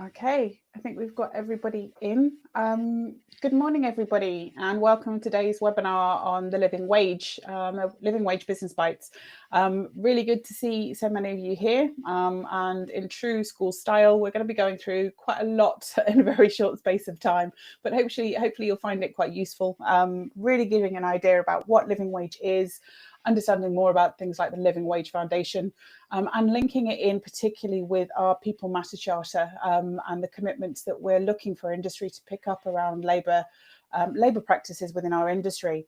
Okay, I think we've got everybody in. Good morning, everybody, and welcome to today's webinar on the living wage business bites. Really good to see so many of you here. And in true school style, we're going to be going through quite a lot in a very short space of time, but hopefully you'll find it quite useful. Really giving an idea about what living wage is, understanding more about things like the Living Wage Foundation, and linking it in particularly with our People Matter Charter and the commitments that we're looking for industry to pick up around labour practices within our industry.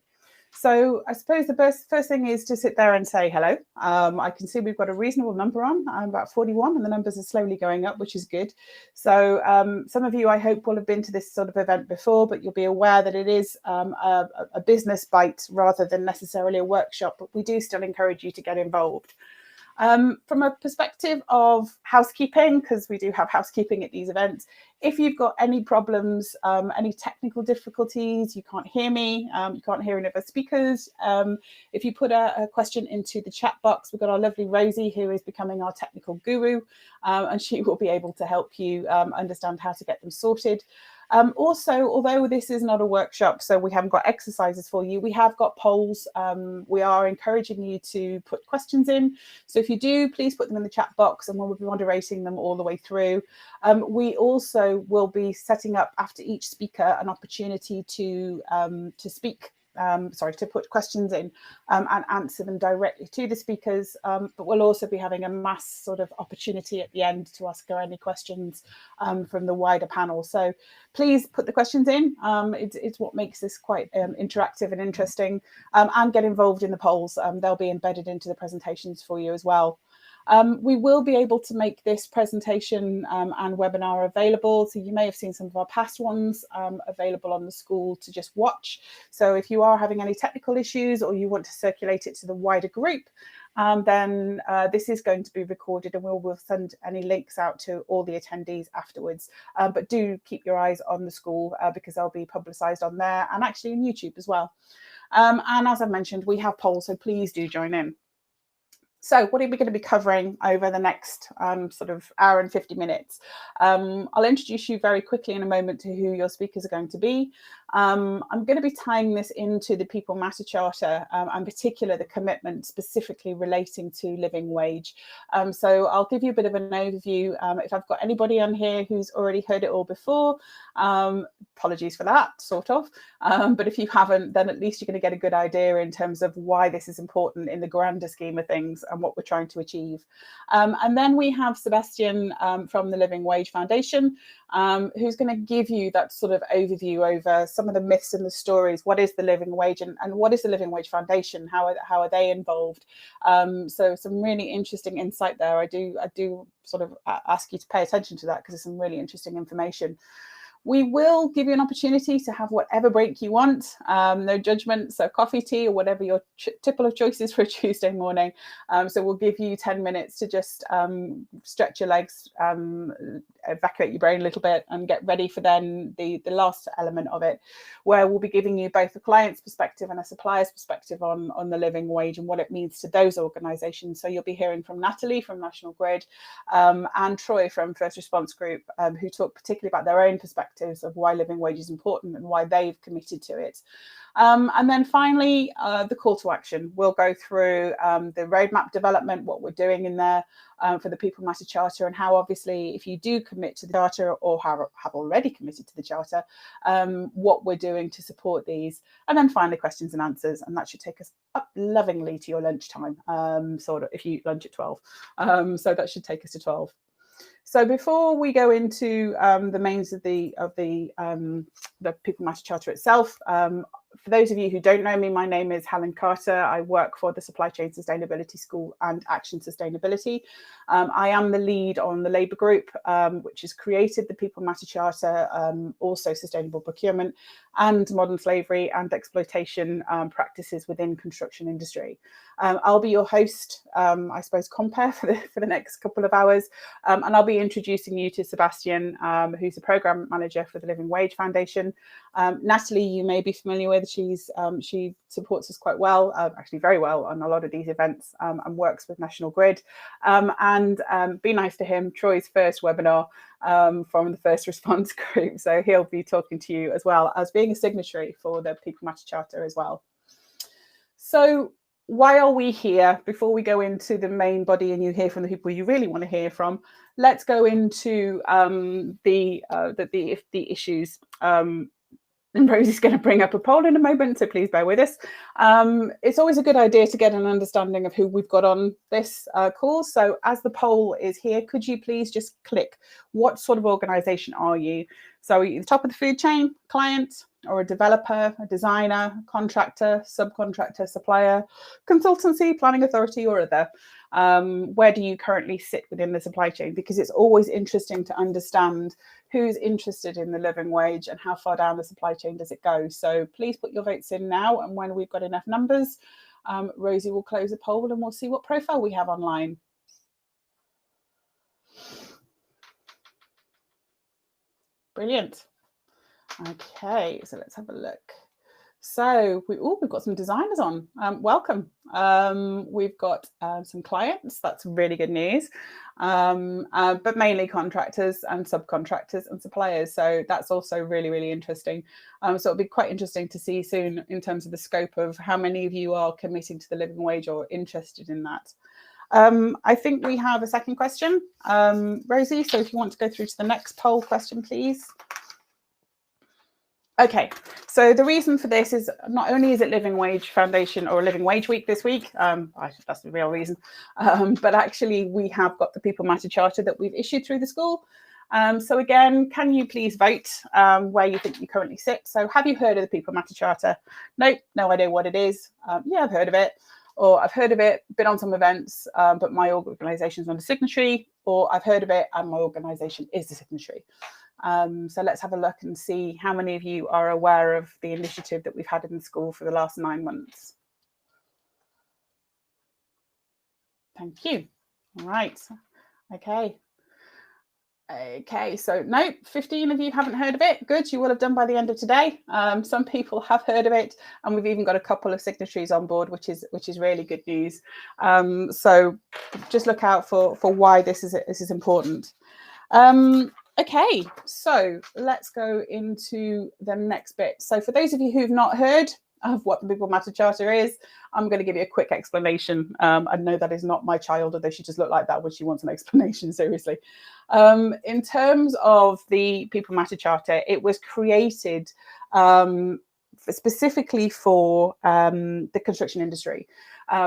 So I suppose the first thing is to sit there and say hello. I can see we've got a reasonable number on, about 41, and the numbers are slowly going up, which is good. So some of you, I hope, will have been to this sort of event before, but you'll be aware that it is a business bite rather than necessarily a workshop, but we do still encourage you to get involved. From a perspective of housekeeping, because we do have housekeeping at these events, if you've got any problems, any technical difficulties, you can't hear me, you can't hear any of our speakers, if you put a question into the chat box, we've got our lovely Rosie, who is becoming our technical guru, and she will be able to help you understand how to get them sorted. Also, although this is not a workshop, so we haven't got exercises for you, we have got polls. We are encouraging you to put questions in. So if you do, please put them in the chat box and we'll be moderating them all the way through. We also will be setting up after each speaker an opportunity to speak. To put questions in and answer them directly to the speakers, but we'll also be having a mass sort of opportunity at the end to ask her any questions from the wider panel. So please put the questions in. It's what makes this quite interactive and interesting, and get involved in the polls. They'll be embedded into the presentations for you as well. We will be able to make this presentation and webinar available. So you may have seen some of our past ones available on the school to just watch. So if you are having any technical issues or you want to circulate it to the wider group, then this is going to be recorded and we'll send any links out to all the attendees afterwards. But do keep your eyes on the school because they'll be publicised on there and actually on YouTube as well. And as I mentioned, we have polls, so please do join in. So what are we going to be covering over the next sort of hour and 50 minutes? I'll introduce you very quickly in a moment to who your speakers are going to be. I'm going to be tying this into the People Matter Charter, and in particular the commitment specifically relating to living wage. So I'll give you a bit of an overview. If I've got anybody on here who's already heard it all before, apologies for that, sort of. But if you haven't, then at least you're going to get a good idea in terms of why this is important in the grander scheme of things and what we're trying to achieve. And then we have Sebastian from the Living Wage Foundation, who's going to give you that sort of overview over some of the myths and the stories. What is the Living Wage and what is the Living Wage Foundation? How are they involved? So some really interesting insight there. I do sort of ask you to pay attention to that because there's some really interesting information. We will give you an opportunity to have whatever break you want, no judgment, so coffee, tea, or whatever your tipple of choice is for a Tuesday morning. So we'll give you 10 minutes to just stretch your legs, evacuate your brain a little bit and get ready for then the last element of it, where we'll be giving you both a client's perspective and a supplier's perspective on the living wage and what it means to those organisations. So you'll be hearing from Natalie from National Grid and Troy from First Response Group, who talk particularly about their own perspectives of why living wage is important and why they've committed to it. And then finally, the call to action. We'll go through the roadmap development, what we're doing in there for the People Matter Charter, and how obviously if you do commit to the Charter or have already committed to the Charter, what we're doing to support these. And then finally, questions and answers, and that should take us up lovingly to your lunchtime, sort of, if you lunch at 12. So that should take us to 12. So before we go into the mains of the People Matter Charter itself, for those of you who don't know me, my name is Helen Carter. I work for the Supply Chain Sustainability School and Action Sustainability. I am the lead on the Labour Group, which has created the People Matter Charter, also sustainable procurement and modern slavery and exploitation practices within construction industry. I'll be your host, I suppose, compere for the next couple of hours, and I'll be introducing you to Sebastian, who's the Programme Manager for the Living Wage Foundation. Natalie, you may be familiar with. with. She supports us quite well, actually very well, on a lot of these events, and works with National Grid. And Be Nice to Him, Troy's first webinar from the first response group. So he'll be talking to you as well as being a signatory for the People Matter Charter as well. So why are we here? Before we go into the main body and you hear from the people you really want to hear from, let's go into the issues. And Rosie's going to bring up a poll in a moment, so please bear with us. It's always a good idea to get an understanding of who we've got on this call. So as the poll is here, could you please just click what sort of organisation are you? So are you at the top of the food chain, client, or a developer, a designer, contractor, subcontractor, supplier, consultancy, planning authority, or other? Where do you currently sit within the supply chain? Because it's always interesting to understand who's interested in the living wage and how far down the supply chain does it go. So please put your votes in now, and when we've got enough numbers, Rosie will close the poll and we'll see what profile we have online. Brilliant. Okay, so let's have a look. So we've got some designers on. Welcome. We've got some clients. That's really good news. But mainly contractors and subcontractors and suppliers. So that's also really, really interesting. So it'll be quite interesting to see soon in terms of the scope of how many of you are committing to the living wage or interested in that. I think we have a second question. Rosie, so if you want to go through to the next poll question, please. Okay, so the reason for this is not only is it Living Wage Foundation or Living Wage Week this week, that's the real reason, but actually we have got the People Matter Charter that we've issued through the school. So again, can you please vote where you think you currently sit? So have you heard of the People Matter Charter? Nope, no idea what it is. Yeah, I've heard of it. Or I've heard of it, been on some events, but my organisation is not a signatory, or I've heard of it and my organisation is the signatory. So let's have a look and see how many of you are aware of the initiative that we've had in the school for the last 9 months. Thank you. All right. Okay. Okay, so no, 15 of you haven't heard of it. Good, you will have done by the end of today. Some people have heard of it, and we've even got a couple of signatories on board, which is really good news. So just look out for why this is important. Okay, so let's go into the next bit. So for those of you who've not heard of what the People Matter Charter is, I'm going to give you a quick explanation. I know that is not my child, although she just looked like that when she wants an explanation, seriously. In terms of the People Matter Charter, it was created specifically for the construction industry.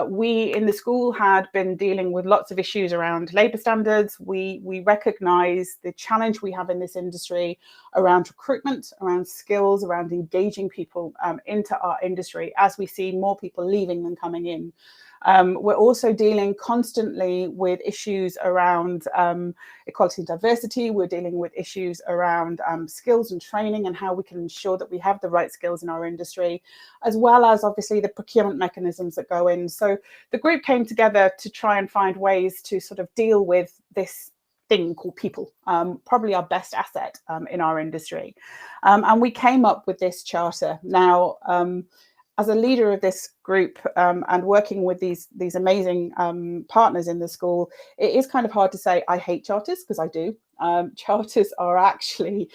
We in the school had been dealing with lots of issues around labour standards. We recognise the challenge we have in this industry around recruitment, around skills, around engaging people into our industry as we see more people leaving than coming in. We're also dealing constantly with issues around equality and diversity. We're dealing with issues around skills and training and how we can ensure that we have the right skills in our industry, as well as obviously the procurement mechanisms that go in. So the group came together to try and find ways to sort of deal with this thing called people, probably our best asset in our industry. And we came up with this charter. Now, as a leader of this group and working with these amazing partners in the school, it is kind of hard to say I hate charters, because I do. Charters are actually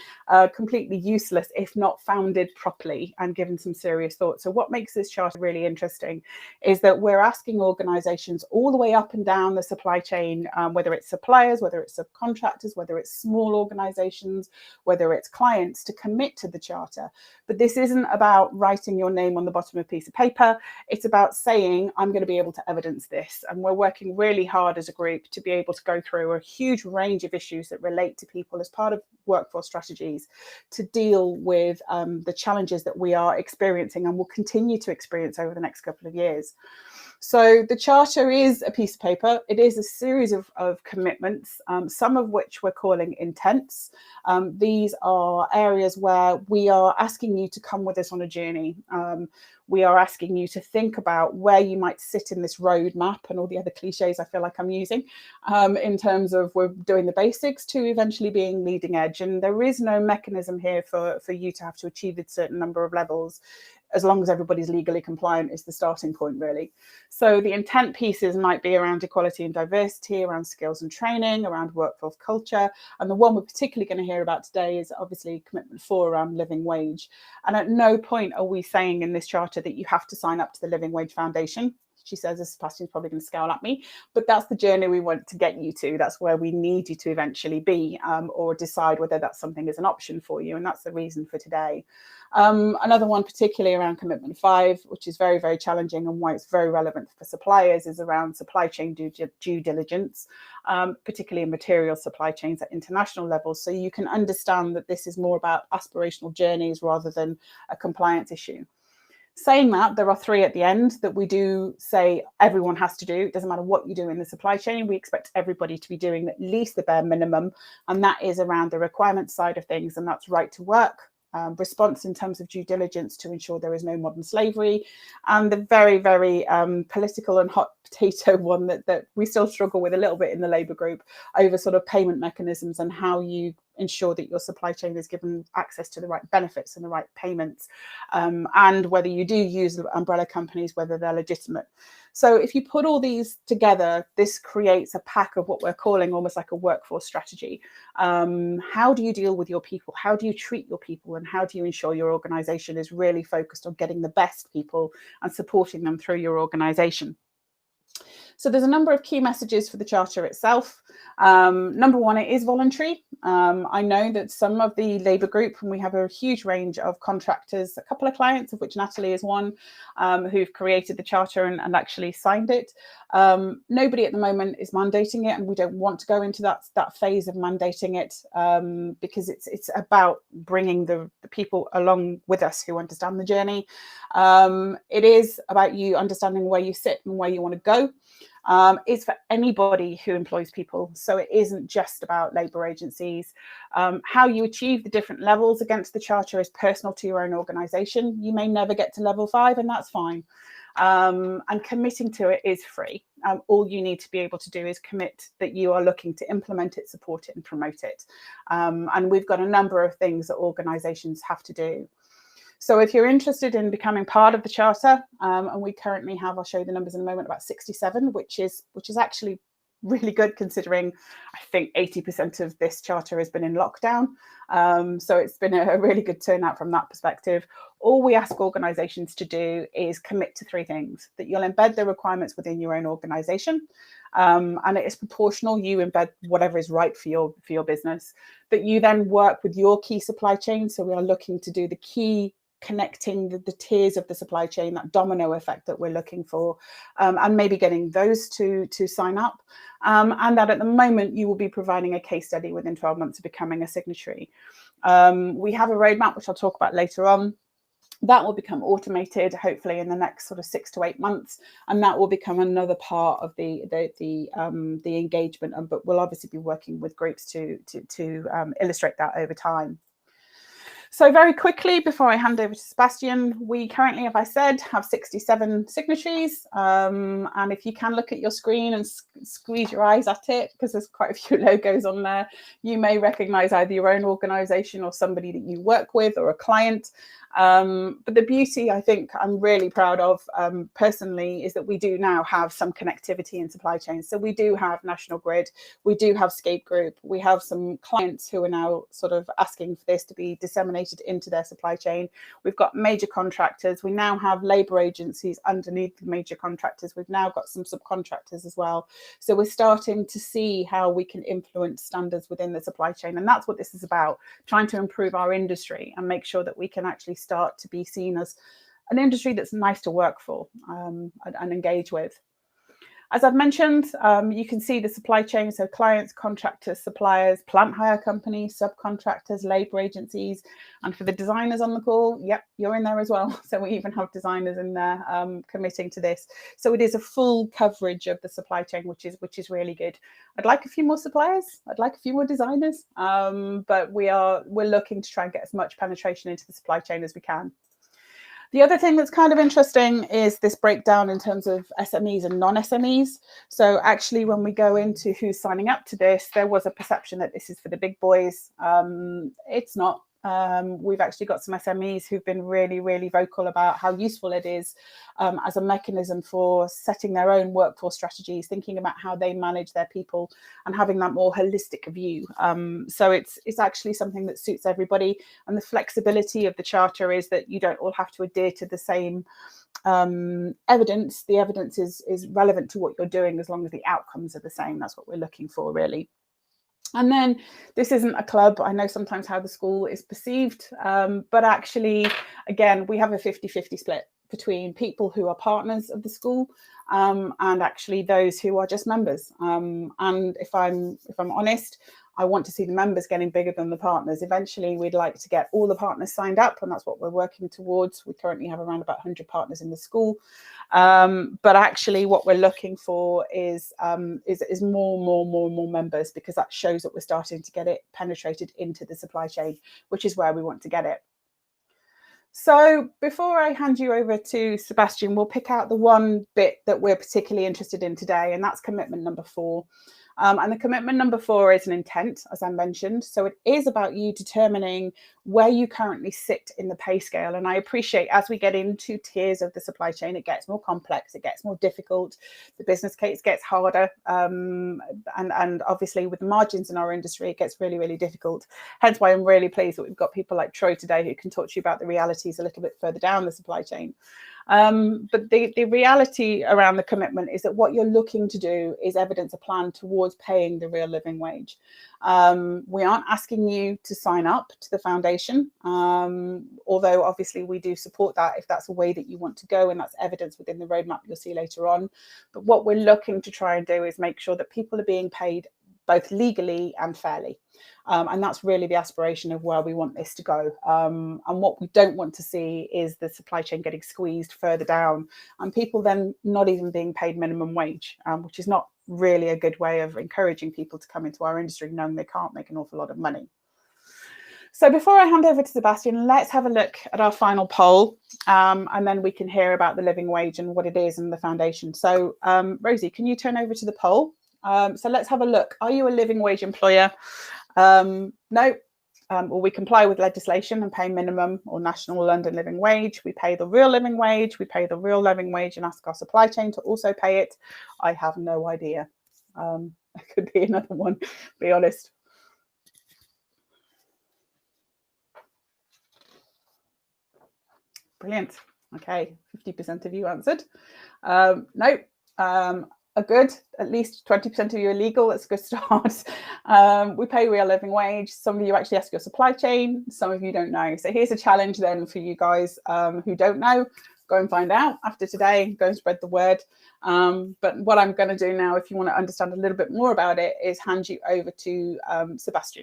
completely useless if not founded properly and given some serious thought. So what makes this charter really interesting is that we're asking organisations all the way up and down the supply chain, whether it's suppliers, whether it's subcontractors, whether it's small organisations, whether it's clients, to commit to the charter. But this isn't about writing your name on the bottom of a piece of paper. It's about saying, I'm going to be able to evidence this. And we're working really hard as a group to be able to go through a huge range of issues that relate to people as part of workforce strategies to deal with the challenges that we are experiencing and will continue to experience over the next couple of years. So the charter is a piece of paper. It is a series of commitments, some of which we're calling intents. These are areas where we are asking you to come with us on a journey. We are asking you to think about where you might sit in this roadmap and all the other cliches I feel like I'm using in terms of we're doing the basics to eventually being leading edge. And there is no mechanism here for you to have to achieve a certain number of levels. as long as everybody's legally compliant is the starting point, really. So the intent pieces might be around equality and diversity, around skills and training, around workforce culture. And the one we're particularly going to hear about today is obviously commitment 4 around living wage. And at no point are we saying in this charter that you have to sign up to the Living Wage Foundation. She says, this Sebastian's probably going to scowl at me, but that's the journey we want to get you to. That's where we need you to eventually be, or decide whether that's something is an option for you. And that's the reason for today. Another one, particularly around commitment 5, which is very, very challenging and why it's very relevant for suppliers, is around supply chain due diligence, particularly in material supply chains at international levels. So you can understand that this is more about aspirational journeys rather than a compliance issue. Saying that, there are 3 at the end that we do say everyone has to do. It doesn't matter what you do in the supply chain. We expect everybody to be doing at least the bare minimum. And that is around the requirements side of things. And that's right to work, response in terms of due diligence to ensure there is no modern slavery, and the very, very political and hot potato one that we still struggle with a little bit in the Labour group over sort of payment mechanisms and how you ensure that your supply chain is given access to the right benefits and the right payments, and whether you do use umbrella companies, whether they're legitimate. So if you put all these together, this creates a pack of what we're calling almost like a workforce strategy. How do you deal with your people? How do you treat your people? And how do you ensure your organization is really focused on getting the best people and supporting them through your organization? So there's a number of key messages for the charter itself. Number 1, it is voluntary. I know that some of the Labour group, and we have a huge range of contractors, a couple of clients, of which Natalie is one, who've created the charter and actually signed it. Nobody at the moment is mandating it, and we don't want to go into that phase of mandating it, because it's about bringing the people along with us who understand the journey. It is about you understanding where you sit and where you want to go. It's for anybody who employs people. So it isn't just about labour agencies. How you achieve the different levels against the charter is personal to your own organisation. You may never get to level 5, and that's fine. And committing to it is free. All you need to be able to do is commit that you are looking to implement it, support it and promote it. And we've got a number of things that organisations have to do. So if you're interested in becoming part of the charter, and we currently have, I'll show you the numbers in a moment, about 67, which is actually really good considering I think 80% of this charter has been in lockdown. So it's been a really good turnout from that perspective. All we ask organisations to do is commit to 3 things: that you'll embed the requirements within your own organisation, and it is proportional. You embed whatever is right for your business. That you then work with your key supply chain. So we are looking to do the key connecting the tiers of the supply chain, that domino effect that we're looking for, and maybe getting those to sign up. And that at the moment you will be providing a case study within 12 months of becoming a signatory. We have a roadmap, which I'll talk about later on. That will become automated, hopefully in the next sort of 6 to 8 months, and that will become another part of the engagement. But we'll obviously be working with groups to illustrate that over time. So very quickly, before I hand over to Sebastian, we currently, as I said, have 67 signatories. And if you can look at your screen and squeeze your eyes at it, because there's quite a few logos on there, you may recognize either your own organization or somebody that you work with or a client. But the beauty, I think I'm really proud of personally, is that we do now have some connectivity in supply chains. So we do have National Grid, we do have Scape Group, we have some clients who are now sort of asking for this to be disseminated into their supply chain. We've got major contractors, we now have labour agencies underneath the major contractors, we've now got some subcontractors as well. So we're starting to see how we can influence standards within the supply chain, and that's what this is about, trying to improve our industry and make sure that we can actually start to be seen as an industry that's nice to work for and engage with. As I've mentioned, you can see the supply chain, so clients, contractors, suppliers, plant hire companies, subcontractors, labour agencies, and for the designers on the call, yep, you're in there as well. So we even have designers in there committing to this. So it is a full coverage of the supply chain, which is really good. I'd like a few more suppliers, I'd like a few more designers, but we're looking to try and get as much penetration into the supply chain as we can. The other thing that's kind of interesting is this breakdown in terms of SMEs and non-SMEs. So actually, when we go into who's signing up to this, there was a perception that this is for the big boys. It's not. We've actually got some SMEs who've been really, really vocal about how useful it is as a mechanism for setting their own workforce strategies, thinking about how they manage their people and having that more holistic view. So it's actually something that suits everybody. And the flexibility of the charter is that you don't all have to adhere to the same evidence. The evidence is relevant to what you're doing as long as the outcomes are the same. That's what we're looking for, really. And then this isn't a club. I know sometimes how the school is perceived, but actually, again, we have a 50-50 split between people who are partners of the school and actually those who are just members. And if I'm honest, I want to see the members getting bigger than the partners. Eventually, we'd like to get all the partners signed up, and that's what we're working towards. We currently have around about 100 partners in the school. But actually, what we're looking for is more members, because that shows that we're starting to get it penetrated into the supply chain, which is where we want to get it. So before I hand you over to Sebastian, we'll pick out the one bit that we're particularly interested in today, and that's commitment number 4. And the commitment number 4 is an intent, as I mentioned. So it is about you determining where you currently sit in the pay scale. And I appreciate as we get into tiers of the supply chain, it gets more complex, it gets more difficult, the business case gets harder. And obviously with the margins in our industry, it gets really, really difficult. Hence why I'm really pleased that we've got people like Troy today who can talk to you about the realities a little bit further down the supply chain. But the reality around the commitment is that what you're looking to do is evidence a plan towards paying the real living wage. We aren't asking you to sign up to the foundation, although obviously we do support that if that's a way that you want to go, and that's evidence within the roadmap you'll see later on. But what we're looking to try and do is make sure that people are being paid both legally and fairly. And that's really the aspiration of where we want this to go. And what we don't want to see is the supply chain getting squeezed further down and people then not even being paid minimum wage, which is not really a good way of encouraging people to come into our industry knowing they can't make an awful lot of money. So before I hand over to Sebastian, let's have a look at our final poll, and then we can hear about the living wage and what it is and the foundation. So Rosie, can you turn over to the poll? So let's have a look. Are you a living wage employer? No. Or we comply with legislation and pay minimum or national London living wage. We pay the real living wage. We pay the real living wage and ask our supply chain to also pay it. I have no idea. It could be another one, be honest. Brilliant. Okay, 50% of you answered. No. Are good. At least 20% of you are legal. That's a good start. We pay real living wage. Some of you actually ask your supply chain. Some of you don't know. So here's a challenge then for you guys who don't know. Go and find out after today. Go and spread the word. But what I'm going to do now, if you want to understand a little bit more about it, is hand you over to Sebastian.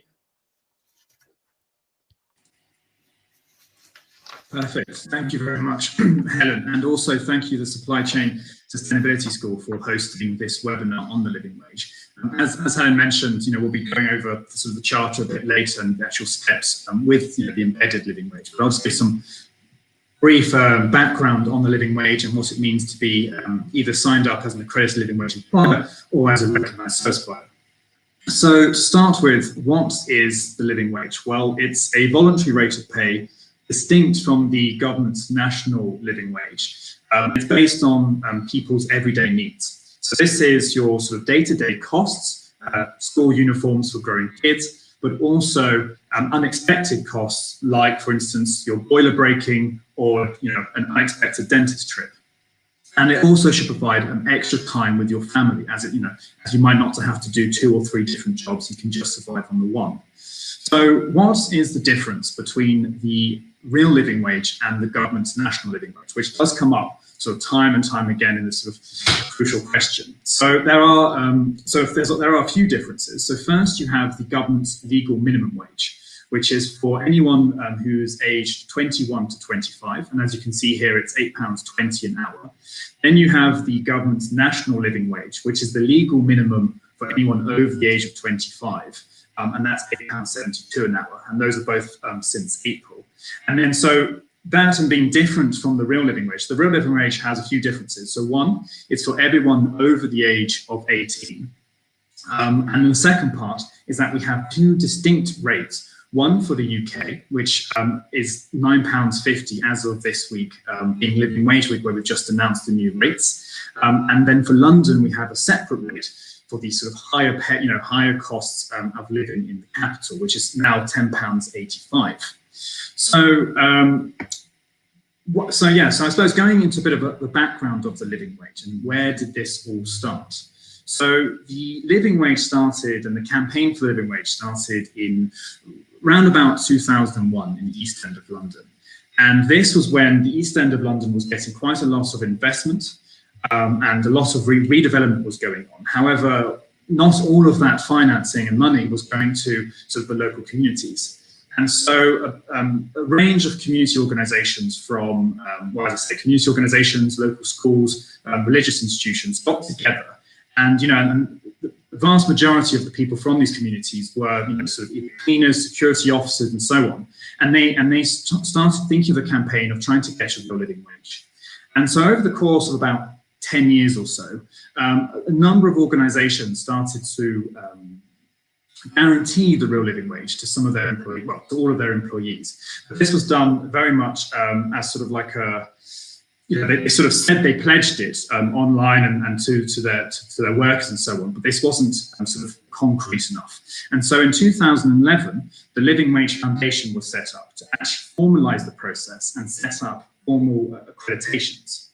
Perfect. Thank you very much, Helen. And also thank you, the Supply Chain Sustainability School, for hosting this webinar on the living wage. As Helen mentioned, we'll be going over sort of the charter a bit later and the actual steps with the embedded living wage. But I'll just give some brief background on the living wage and what it means to be either signed up as an accredited living wage employer or as a recognised service provider. So to start with, what is the living wage? Well, it's a voluntary rate of pay distinct from the government's national living wage. It's based on people's everyday needs. So this is your sort of day-to-day costs, school uniforms for growing kids, but also unexpected costs, like, for instance, your boiler breaking or an unexpected dentist trip. And it also should provide extra time with your family, as you might not have to do 2 or 3 different jobs. You can just survive on the one. So what is the difference between the real living wage and the government's national living wage, which does come up sort of time and time again in this sort of crucial question? So there are a few differences. So first, you have the government's legal minimum wage, which is for anyone who's aged 21 to 25. And as you can see here, it's £8.20 an hour. Then you have the government's national living wage, which is the legal minimum for anyone over the age of 25. And that's £8.72 an hour. And those are both since April. And then so that and being different from the real living wage, the real living wage has a few differences. So one, it's for everyone over the age of 18. And the second part is that we have 2 distinct rates One for the UK, which is £9.50 as of this week, being Living Wage Week, where we've just announced the new rates. And then for London, we have a separate rate for the sort of higher costs of living in the capital, which is now £10.85. So I suppose going into a bit of the background of the living wage and where did this all start? So the living wage started, and the campaign for the living wage started in round about 2001 in the East End of London. And this was when the East End of London was getting quite a lot of investment and a lot of redevelopment was going on. However, not all of that financing and money was going to sort of the local communities. And so a range of community organisations from, community organisations, local schools, religious institutions got together. And, and the vast majority of the people from these communities were, sort of cleaners, security officers, and so on. And they started thinking of a campaign of trying to get a real living wage. And so over the course of about 10 years or so, a number of organisations started to guarantee the real living wage to some of their employees, well, to all of their employees. But this was done very much as sort of like a, they sort of said they pledged it online and to their workers and so on, but this wasn't sort of concrete enough. And so in 2011, the Living Wage Foundation was set up to actually formalise the process and set up formal accreditations.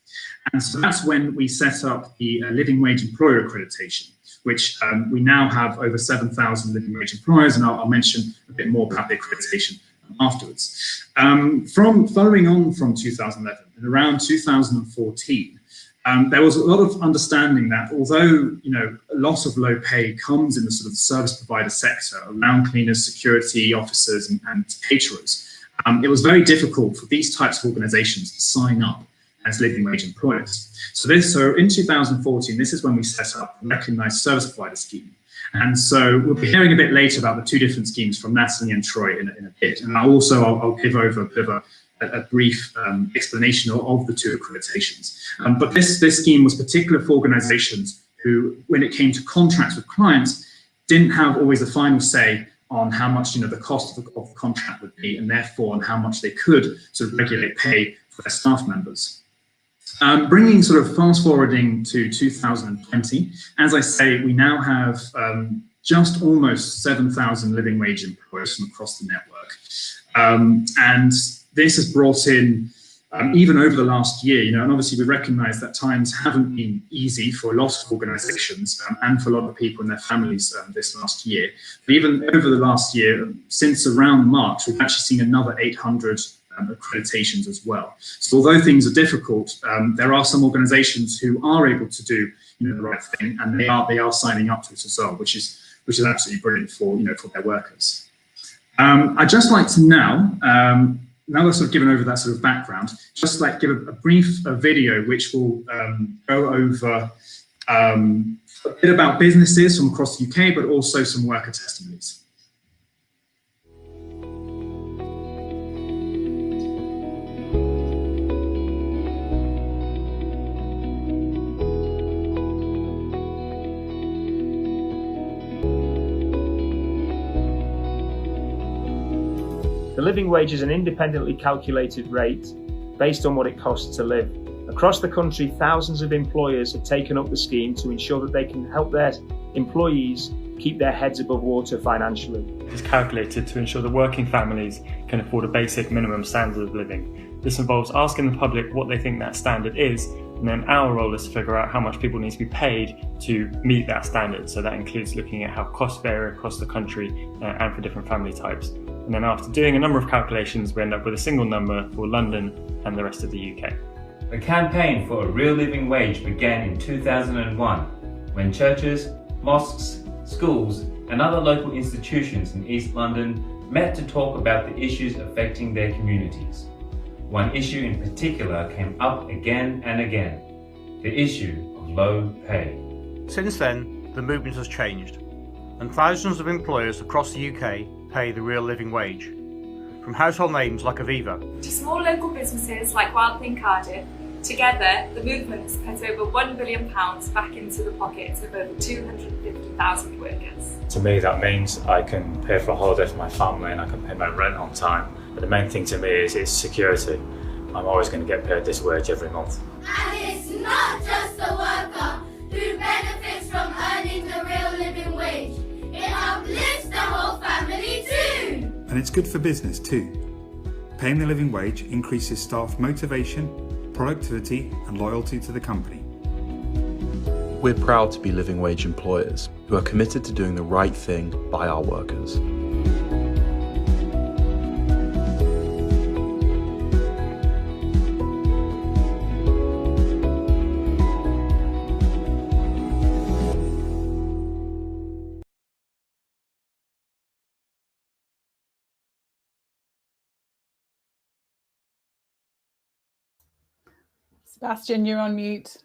And so that's when we set up the Living Wage Employer Accreditation, which we now have over 7,000 living wage employers, and I'll mention a bit more about the accreditation afterwards. Following on from 2011, and around 2014, there was a lot of understanding that although a lot of low pay comes in the sort of service provider sector around cleaners, security officers, and caterers, it was very difficult for these types of organisations to sign up as living wage employers. So in 2014, this is when we set up the recognised service provider scheme. And so we'll be hearing a bit later about the two different schemes from Natalie and Troy in a bit. And I'll give over a bit of a brief explanation of the two accreditations. But this scheme was particular for organisations who, when it came to contracts with clients, didn't have always the final say on how much the cost of the contract would be, and therefore on how much they could sort of regulate pay for their staff members. Bringing sort of fast forwarding to 2020, as I say, we now have just almost 7,000 living wage employers from across the network. And this has brought in, even over the last year, and obviously we recognise that times haven't been easy for a lot of organisations and for a lot of people and their families this last year. But even over the last year, since around March, we've actually seen another 800 accreditations as well. So although things are difficult, there are some organisations who are able to do the right thing, and they are signing up to it as well, which is absolutely brilliant for for their workers. I'd just like to now that I've sort of given over that sort of background, just like give a brief video which will go over a bit about businesses from across the UK, but also some worker testimonies. The living wage is an independently calculated rate based on what it costs to live. Across the country, thousands of employers have taken up the scheme to ensure that they can help their employees keep their heads above water financially. It's calculated to ensure that working families can afford a basic minimum standard of living. This involves asking the public what they think that standard is, and then our role is to figure out how much people need to be paid to meet that standard. So that includes looking at how costs vary across the country and for different family types. And then after doing a number of calculations, we end up with a single number for London and the rest of the UK. The campaign for a real living wage began in 2001, when churches, mosques, schools and other local institutions in East London met to talk about the issues affecting their communities. One issue in particular came up again and again, the issue of low pay. Since then, the movement has changed, and thousands of employers across the UK pay the real living wage. From household names like Aviva, to small local businesses like Wild Thing Cardiff, Together, the movement has put over £1 billion back into the pockets of over 250,000 workers. To me, that means I can pay for a holiday for my family and I can pay my rent on time. But the main thing to me is it's security. I'm always going to get paid this wage every month. And it's not just the worker who benefits from earning the real living wage. It uplifts the whole family too. And it's good for business too. Paying the living wage increases staff motivation, productivity and loyalty to the company. We're proud to be living wage employers who are committed to doing the right thing by our workers. Sebastian, you're on mute.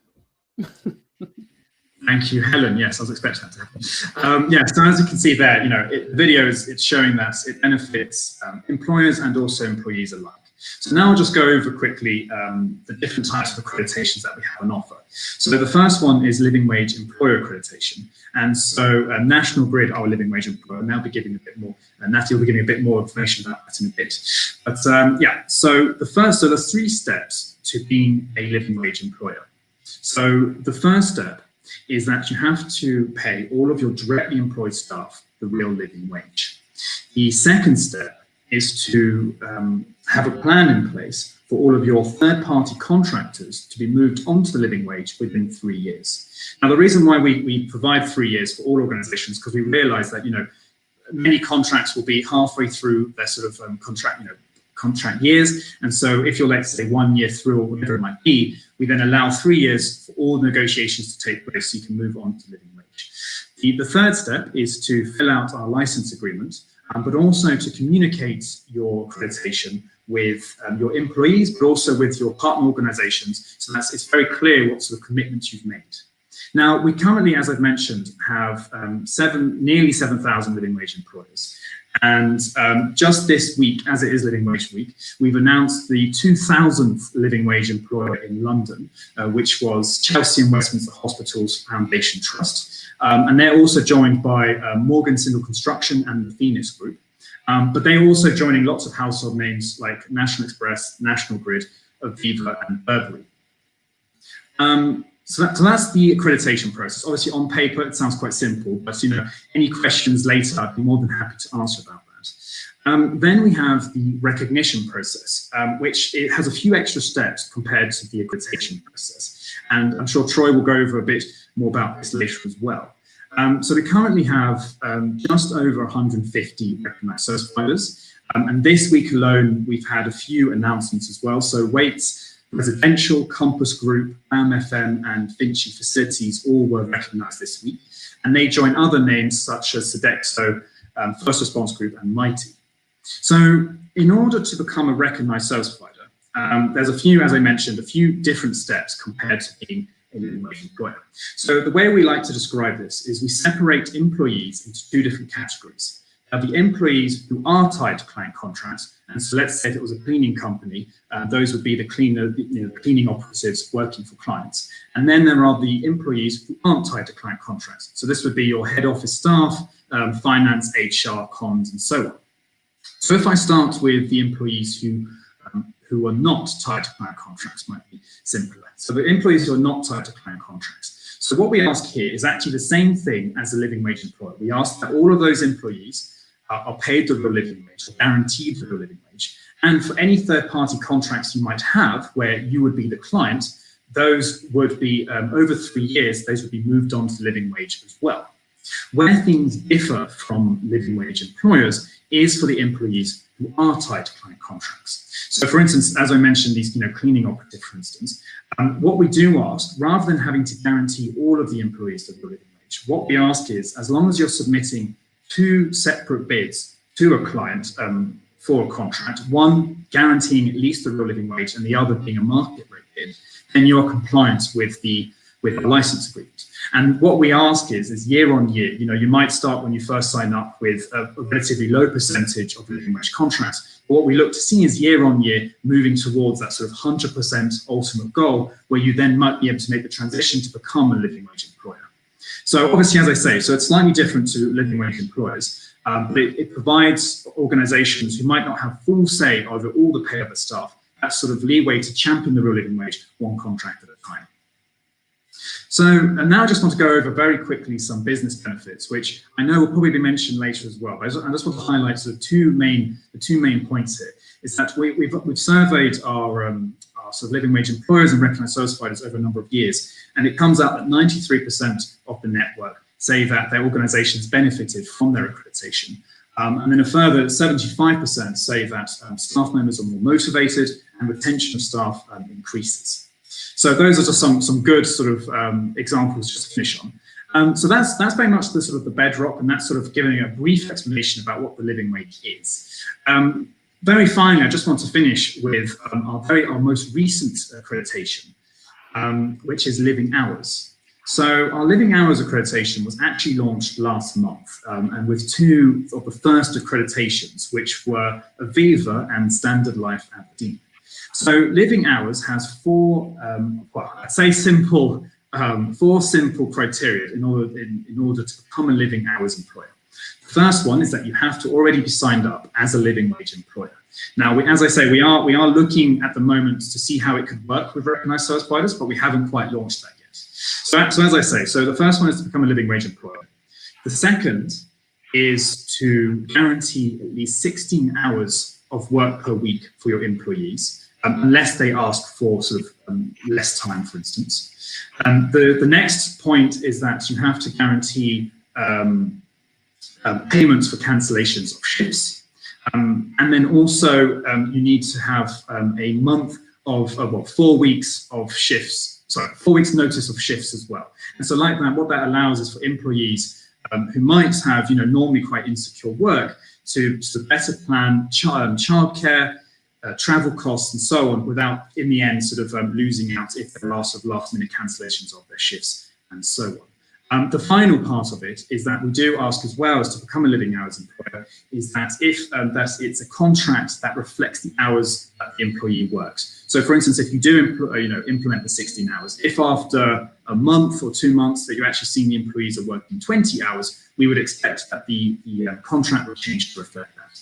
Thank you, Helen. Yes, I was expecting that to happen. Yeah, so as you can see there, the video it's showing that it benefits employers and also employees alike. So now I'll just go over quickly the different types of accreditations that we have on offer. So the first one is living wage employer accreditation. And so National Grid, our living wage employer, and they'll be giving a bit more, Natty will be giving a bit more information about that in a bit. But yeah, so there's 3 steps to being a living wage employer. So the first step is that you have to pay all of your directly employed staff the real living wage. The second step is to have a plan in place for all of your third-party contractors to be moved onto the living wage within 3 years. Now, the reason why we provide 3 years for all organisations, because we realise that many contracts will be halfway through their sort of contract years, and so if you're, let's say, 1 year through or whatever it might be, we then allow 3 years for all negotiations to take place so you can move on to living wage. The third step is to fill out our license agreement, but also to communicate your accreditation with your employees, but also with your partner organisations, so that it's very clear what sort of commitments you've made. Now, we currently, as I've mentioned, have nearly 7,000 living wage employers. And just this week, as it is Living Wage Week, we've announced the 2,000th living wage employer in London, which was Chelsea and Westminster Hospitals Foundation Trust. And they're also joined by Morgan Sindall Construction and the Phoenix Group. But they're also joining lots of household names like National Express, National Grid, Aviva and Burberry. So that's the accreditation process. Obviously, on paper, it sounds quite simple, but any questions later, I'd be more than happy to answer about that. Then we have the recognition process, which it has a few extra steps compared to the accreditation process. And I'm sure Troy will go over a bit more about this later as well. So we currently have just over 150 recognised service providers. And this week alone, we've had a few announcements as well. So Waits Residential, Compass Group, FM and Vinci Facilities all were recognised this week. And they join other names such as Sodexo, First Response Group and Mighty. So in order to become a recognised service provider, there's a few, as I mentioned, a few different steps compared to being a living wage employer. So the way we like to describe this is we separate employees into 2 different categories. The employees who are tied to client contracts, and so let's say if it was a cleaning company, those would be the cleaning operatives working for clients. And then there are the employees who aren't tied to client contracts. So this would be your head office staff, finance, HR, comms, and so on. So if I start with the employees who are not tied to client contracts, might be simpler. So the employees who are not tied to client contracts. So what we ask here is actually the same thing as a living wage employer. We ask that all of those employees are paid the real living wage, or guaranteed the real living wage. And for any third-party contracts you might have, where you would be the client, those would be, over 3 years, those would be moved on to living wage as well. Where things differ from living wage employers is for the employees who are tied to client contracts. So for instance, as I mentioned, these cleaning operative, for instance, what we do ask, rather than having to guarantee all of the employees the real living wage, what we ask is, as long as you're submitting 2 separate bids to a client for a contract, one guaranteeing at least the real living wage and the other being a market rate bid, then you're compliant with the with a license agreement. And what we ask is year on year, you might start when you first sign up with a relatively low percentage of living wage contracts. But what we look to see is year on year moving towards that sort of 100% ultimate goal, where you then might be able to make the transition to become a living wage employer. So obviously, as I say, so it's slightly different to living wage employers, but it provides organizations who might not have full say over all the pay of the staff that sort of leeway to champion the real living wage one contract at a time. So, and now I just want to go over very quickly some business benefits, which I know will probably be mentioned later as well. But I just want to highlight sort of the two main points here. Is that we've surveyed our sort of living wage employers and recognised service providers over a number of years, and it comes out that 93% of the network say that their organisations benefited from their accreditation, and then a further 75% say that staff members are more motivated and retention of staff increases. So those are just some good sort of examples just to finish on. So that's very much the sort of the bedrock, and that's sort of giving a brief explanation about what the living wage is. Very finally, I just want to finish with our most recent accreditation, which is living hours. So our living hours accreditation was actually launched last month, and with two of the first accreditations, which were Aviva and Standard Life Aberdeen. So living hours has four simple criteria in order to become a living hours employer. The first one is that you have to already be signed up as a living wage employer. Now, as I say, we are looking at the moment to see how it could work with recognised service providers, but we haven't quite launched that yet. So as I say, so the first one is to become a living wage employer. The second is to guarantee at least 16 hours of work per week for your employees, unless they ask for sort of less time, for instance. The next point is that you have to guarantee payments for cancellations of shifts. And then also you need to have a month of 4 weeks of shifts, 4 weeks notice of shifts as well. And so like that, what that allows is for employees who might have, normally quite insecure work to better plan childcare, travel costs and so on, without in the end sort of losing out if there are sort of last minute cancellations of their shifts and so on. The final part of it is that we do ask as well as to become a living hours employer is that if it's a contract that reflects the hours that the employee works. So for instance, if you do implement the 16 hours, if after a month or 2 months that you're actually seeing the employees are working 20 hours, we would expect that the contract will change to reflect that.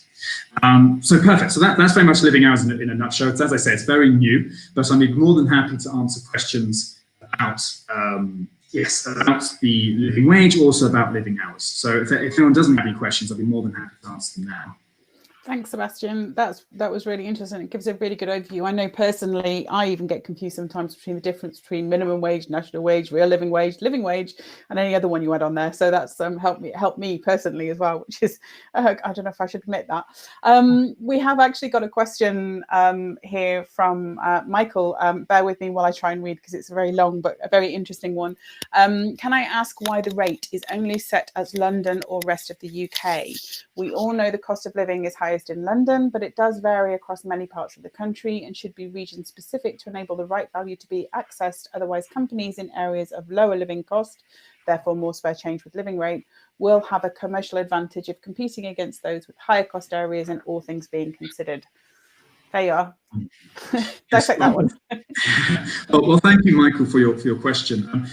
So perfect. So that's very much living hours in a nutshell. As I say, it's very new, but I'd be more than happy to answer questions about about the living wage, also about living hours. So if anyone doesn't have any questions, I'd be more than happy to answer them now. Thanks, Sebastian. That was really interesting. It gives a really good overview. I know personally, I even get confused sometimes between the difference between minimum wage, national wage, real living wage, and any other one you add on there. So that's helped me personally as well, which is I don't know if I should admit that. We have actually got a question here from Michael. Bear with me while I try and read because it's a very long but a very interesting one. Can I ask why the rate is only set as London or rest of the UK? We all know the cost of living is highest in London, but it does vary across many parts of the country and should be region specific to enable the right value to be accessed. Otherwise, companies in areas of lower living cost, therefore more spare change with living rate, will have a commercial advantage of competing against those with higher cost areas, and all things being considered. There you are. Dissect that one. Well, thank you, Michael, for your question.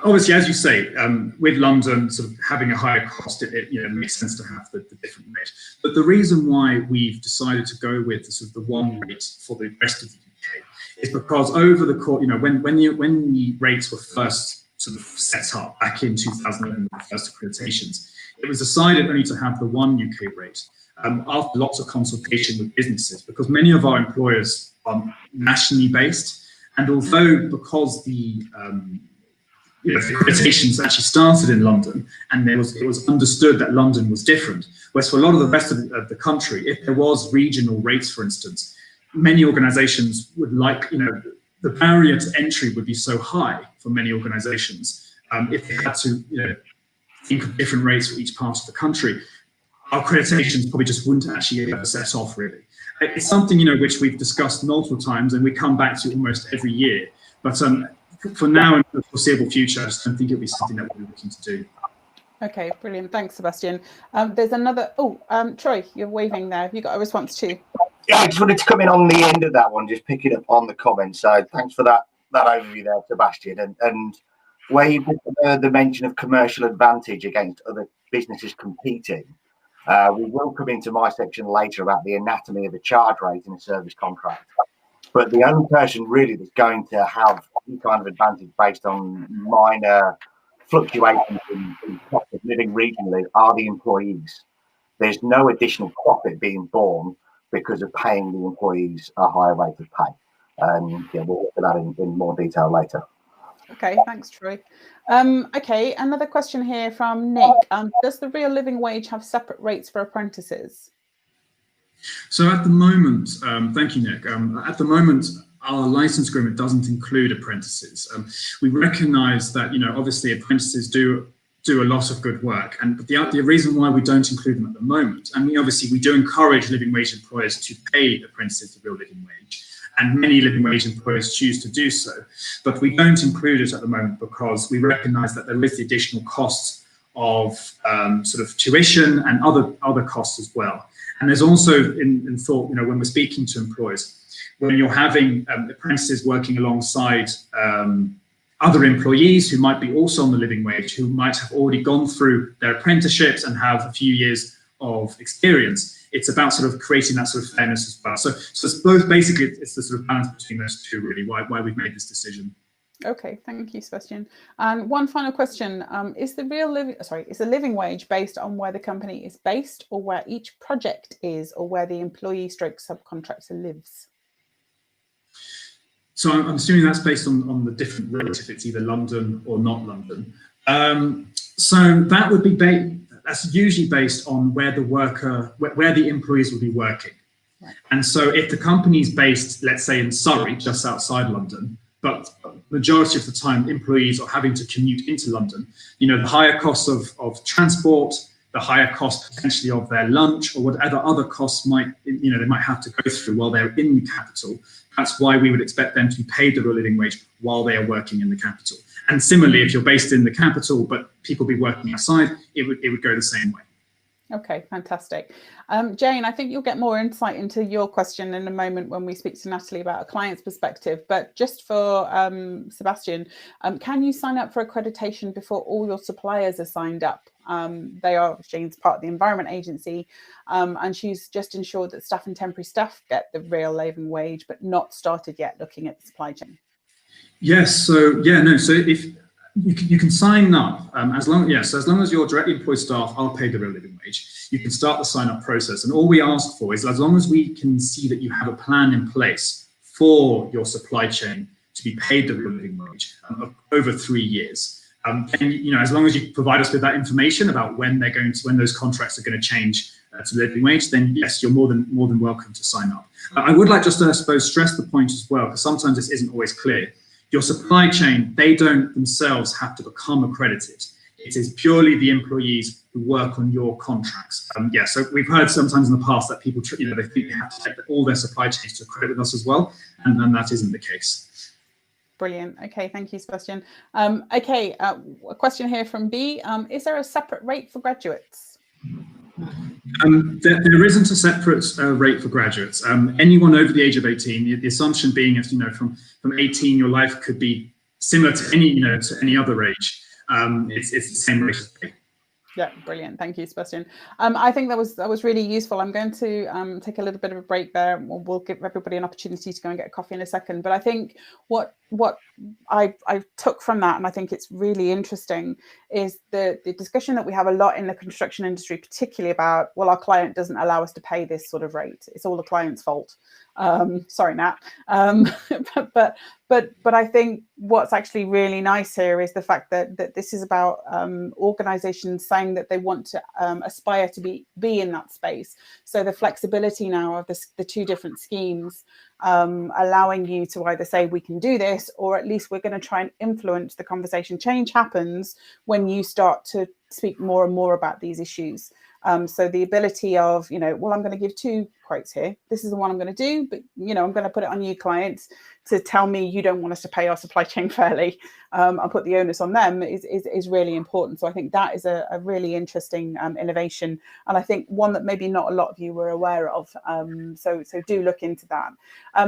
Obviously, as you say, with London sort of having a higher cost, it makes sense to have the different rate. But the reason why we've decided to go with the one rate for the rest of the UK is because over the course, when the rates were first sort of set up back in 2011, the first accreditations, it was decided only to have the one UK rate. After lots of consultation with businesses, because many of our employers are nationally based, and although because the accreditations actually started in London, and it was understood that London was different, whereas for a lot of the rest of the country, if there was regional rates, for instance, many organisations would like, the barrier to entry would be so high for many organisations if they had to think of different rates for each part of the country. Our accreditations probably just wouldn't actually ever set off, really. It's something which we've discussed multiple times and we come back to almost every year. But for now and for the foreseeable future, I just don't think it'll be something that we're looking to do. Okay, brilliant. Thanks, Sebastian. There's another. Troy, you're waving there. Have you got a response too? Yeah, I just wanted to come in on the end of that one, just picking up on the comments. So thanks for that overview there, Sebastian. And where you put the mention of commercial advantage against other businesses competing, we will come into my section later about the anatomy of a charge rate in a service contract. But the only person really that's going to have any kind of advantage based on minor fluctuations in cost of living regionally are the employees. There's no additional profit being borne because of paying the employees a higher rate of pay. And yeah, we'll look at that in more detail later. Okay, thanks, Troy. Okay, another question here from Nick. Does the real living wage have separate rates for apprentices? So at the moment, thank you, Nick. At the moment, our license agreement doesn't include apprentices. We recognise that, obviously apprentices do a lot of good work, and the reason why we don't include them at the moment, and we do encourage living wage employers to pay apprentices the real living wage, and many living wage employers choose to do so, but we don't include it at the moment because we recognise that there is the additional costs of sort of tuition and other costs as well. And there's also in thought, when we're speaking to employers, when you're having apprentices working alongside other employees who might be also on the living wage, who might have already gone through their apprenticeships and have a few years of experience, it's about sort of creating that sort of fairness as well. So it's both, basically, it's the sort of balance between those two, really, why we've made this decision. Okay, thank you, Sebastian. And one final question: is the living wage based on where the company is based, or where each project is, or where the employee/subcontractor lives? So I'm assuming that's based on the different rates, if it's either London or not London. So that would be that's usually based on where the employees will be working. Right. And so if the company is based, let's say in Surrey, just outside London, but majority of the time employees are having to commute into London, the higher costs of transport, the higher cost potentially of their lunch, or whatever other costs they might have to go through while they're in the capital. That's why we would expect them to be paid the real living wage while they are working in the capital. And similarly, if you're based in the capital, but people be working outside, it would go the same way. Okay, fantastic. Jane, I think you'll get more insight into your question in a moment when we speak to Natalie about a client's perspective. But just for Sebastian, can you sign up for accreditation before all your suppliers are signed up? Jane's part of the Environment Agency, and she's just ensured that staff and temporary staff get the real living wage, but not started yet looking at the supply chain. Yes. So if you can sign up as long as you're directly employed staff are paid the real living wage, you can start the sign up process. And all we ask for is, as long as we can see that you have a plan in place for your supply chain to be paid the real living wage over 3 years. And as long as you provide us with that information about when those contracts are going to change to living wage, then yes, you're more than welcome to sign up. I would like just to, I suppose, stress the point as well, because sometimes this isn't always clear. Your supply chain, they don't themselves have to become accredited. It is purely the employees who work on your contracts. So we've heard sometimes in the past that people, they think they have to take all their supply chains to accredit with us as well, and then that isn't the case. Brilliant. Okay, thank you, Sebastian. A question here from B. Is there a separate rate for graduates? There isn't a separate rate for graduates. Anyone over the age of 18, the assumption being, if from 18, your life could be similar to any other age. It's the same rate of pay. Yeah, brilliant. Thank you, Sebastian. I think that was really useful. I'm going to take a little bit of a break there. We'll give everybody an opportunity to go and get a coffee in a second. But I think what I took from that, and I think it's really interesting, is the discussion that we have a lot in the construction industry, particularly about, well, our client doesn't allow us to pay this sort of rate. It's all the client's fault. Sorry, Nat. But I think what's actually really nice here is the fact that this is about organizations saying that they want to aspire to be in that space. So the flexibility now of the two different schemes, allowing you to either say we can do this, or at least we're going to try and influence the conversation. Change happens when you start to speak more and more about these issues. So the ability of, well, I'm going to give 2 quotes here. This is the one I'm going to do, but I'm going to put it on you clients to tell me you don't want us to pay our supply chain fairly. I'll put the onus on them is really important. So I think that is a really interesting innovation, and I think one that maybe not a lot of you were aware of. So do look into that.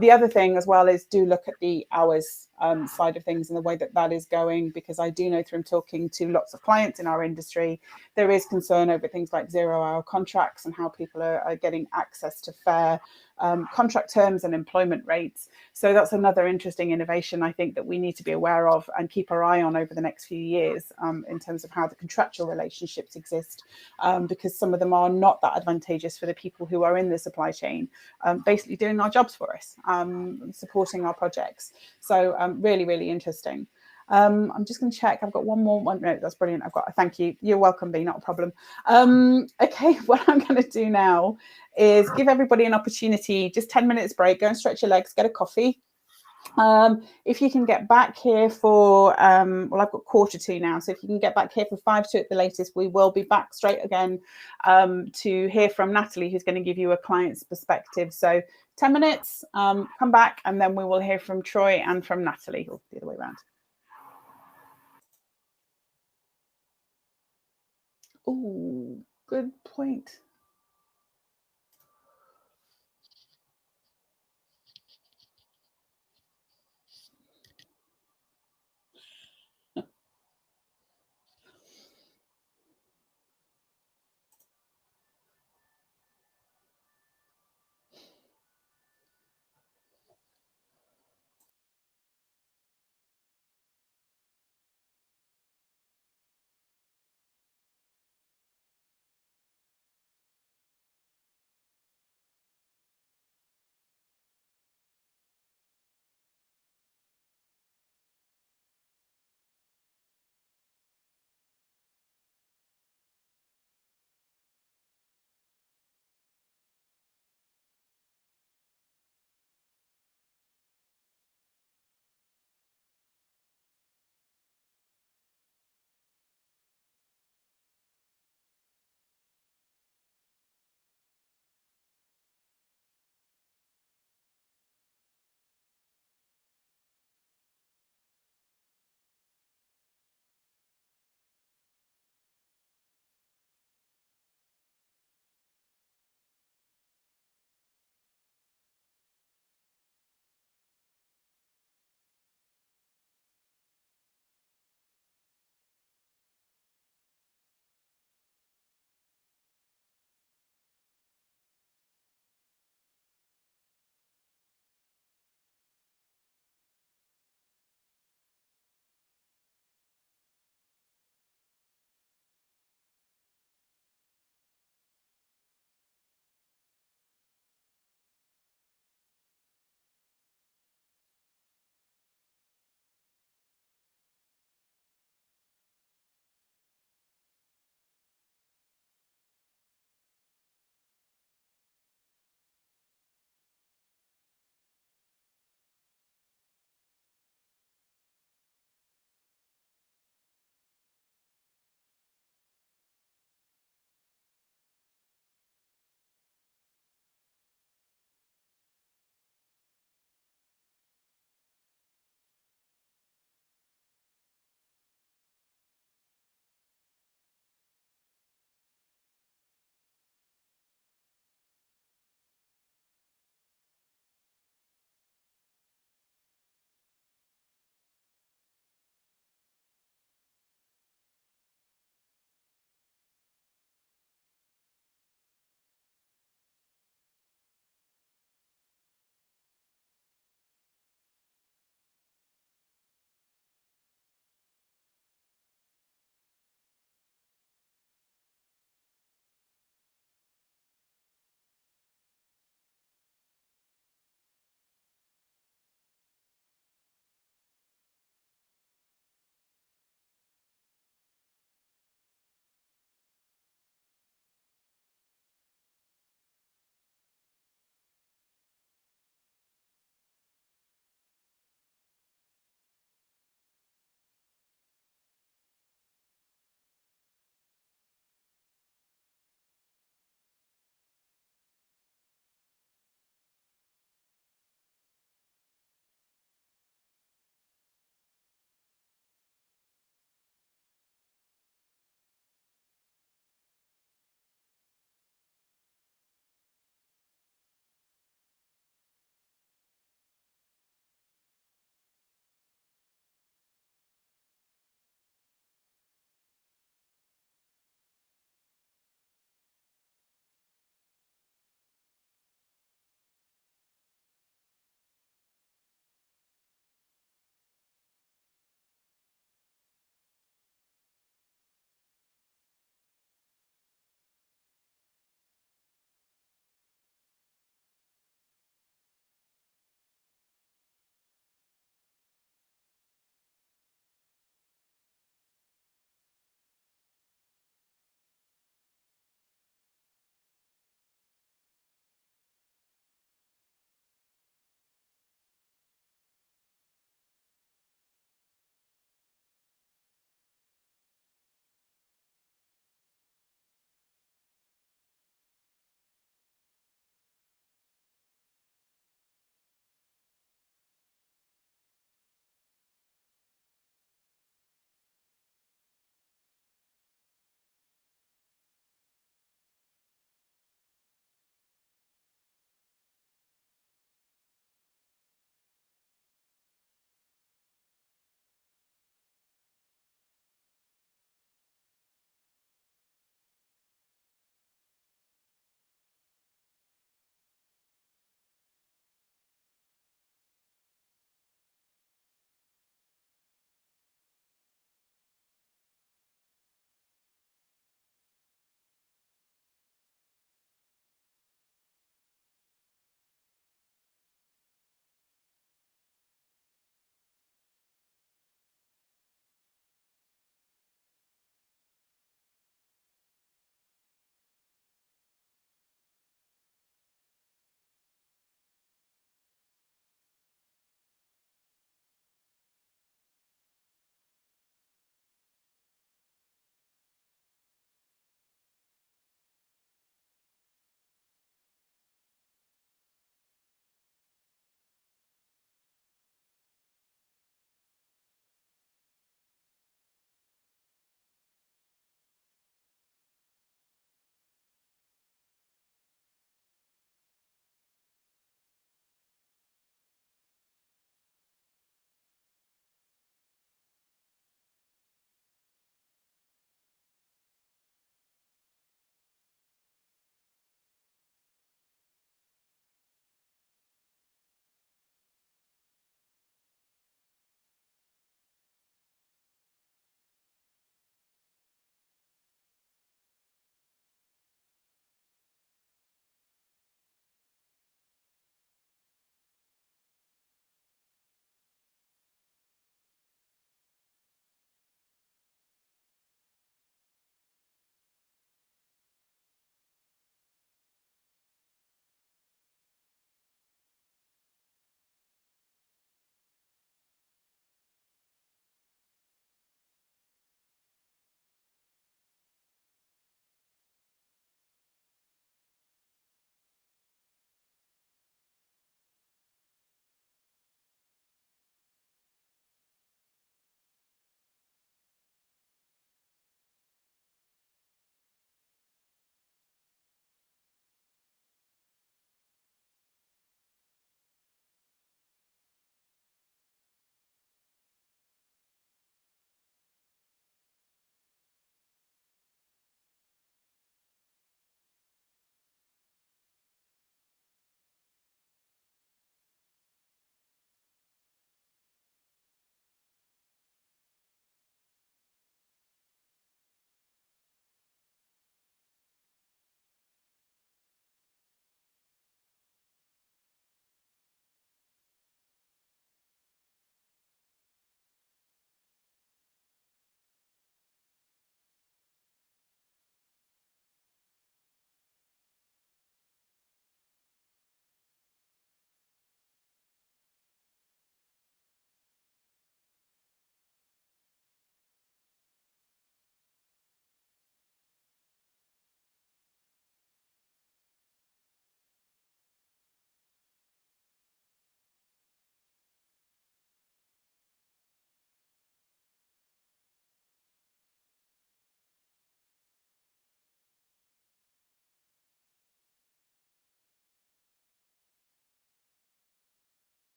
The other thing as well is do look at the hours side of things and the way that is going, because I do know from talking to lots of clients in our industry, there is concern over things like 0-hour contracts and how people are getting access to fair contract terms and employment rates. So that's another interesting innovation I think that we need to be aware of and keep our eye on over the next few years in terms of how the contractual relationships exist, because some of them are not that advantageous for the people who are in the supply chain, basically doing our jobs for us, supporting our projects. So really, really interesting. I'm just going to check. I've got one more. No, that's brilliant. I've got a thank you. You're welcome, B, not a problem. Okay, what I'm going to do now is give everybody an opportunity, just 10 minutes break, go and stretch your legs, get a coffee. If you can get back here for, well, I've got 1:45 now. So if you can get back here for 5 to at the latest, we will be back straight again to hear from Natalie, who's going to give you a client's perspective. So 10 minutes, come back, and then we will hear from Troy and from Natalie, or the other way around. Oh, good point.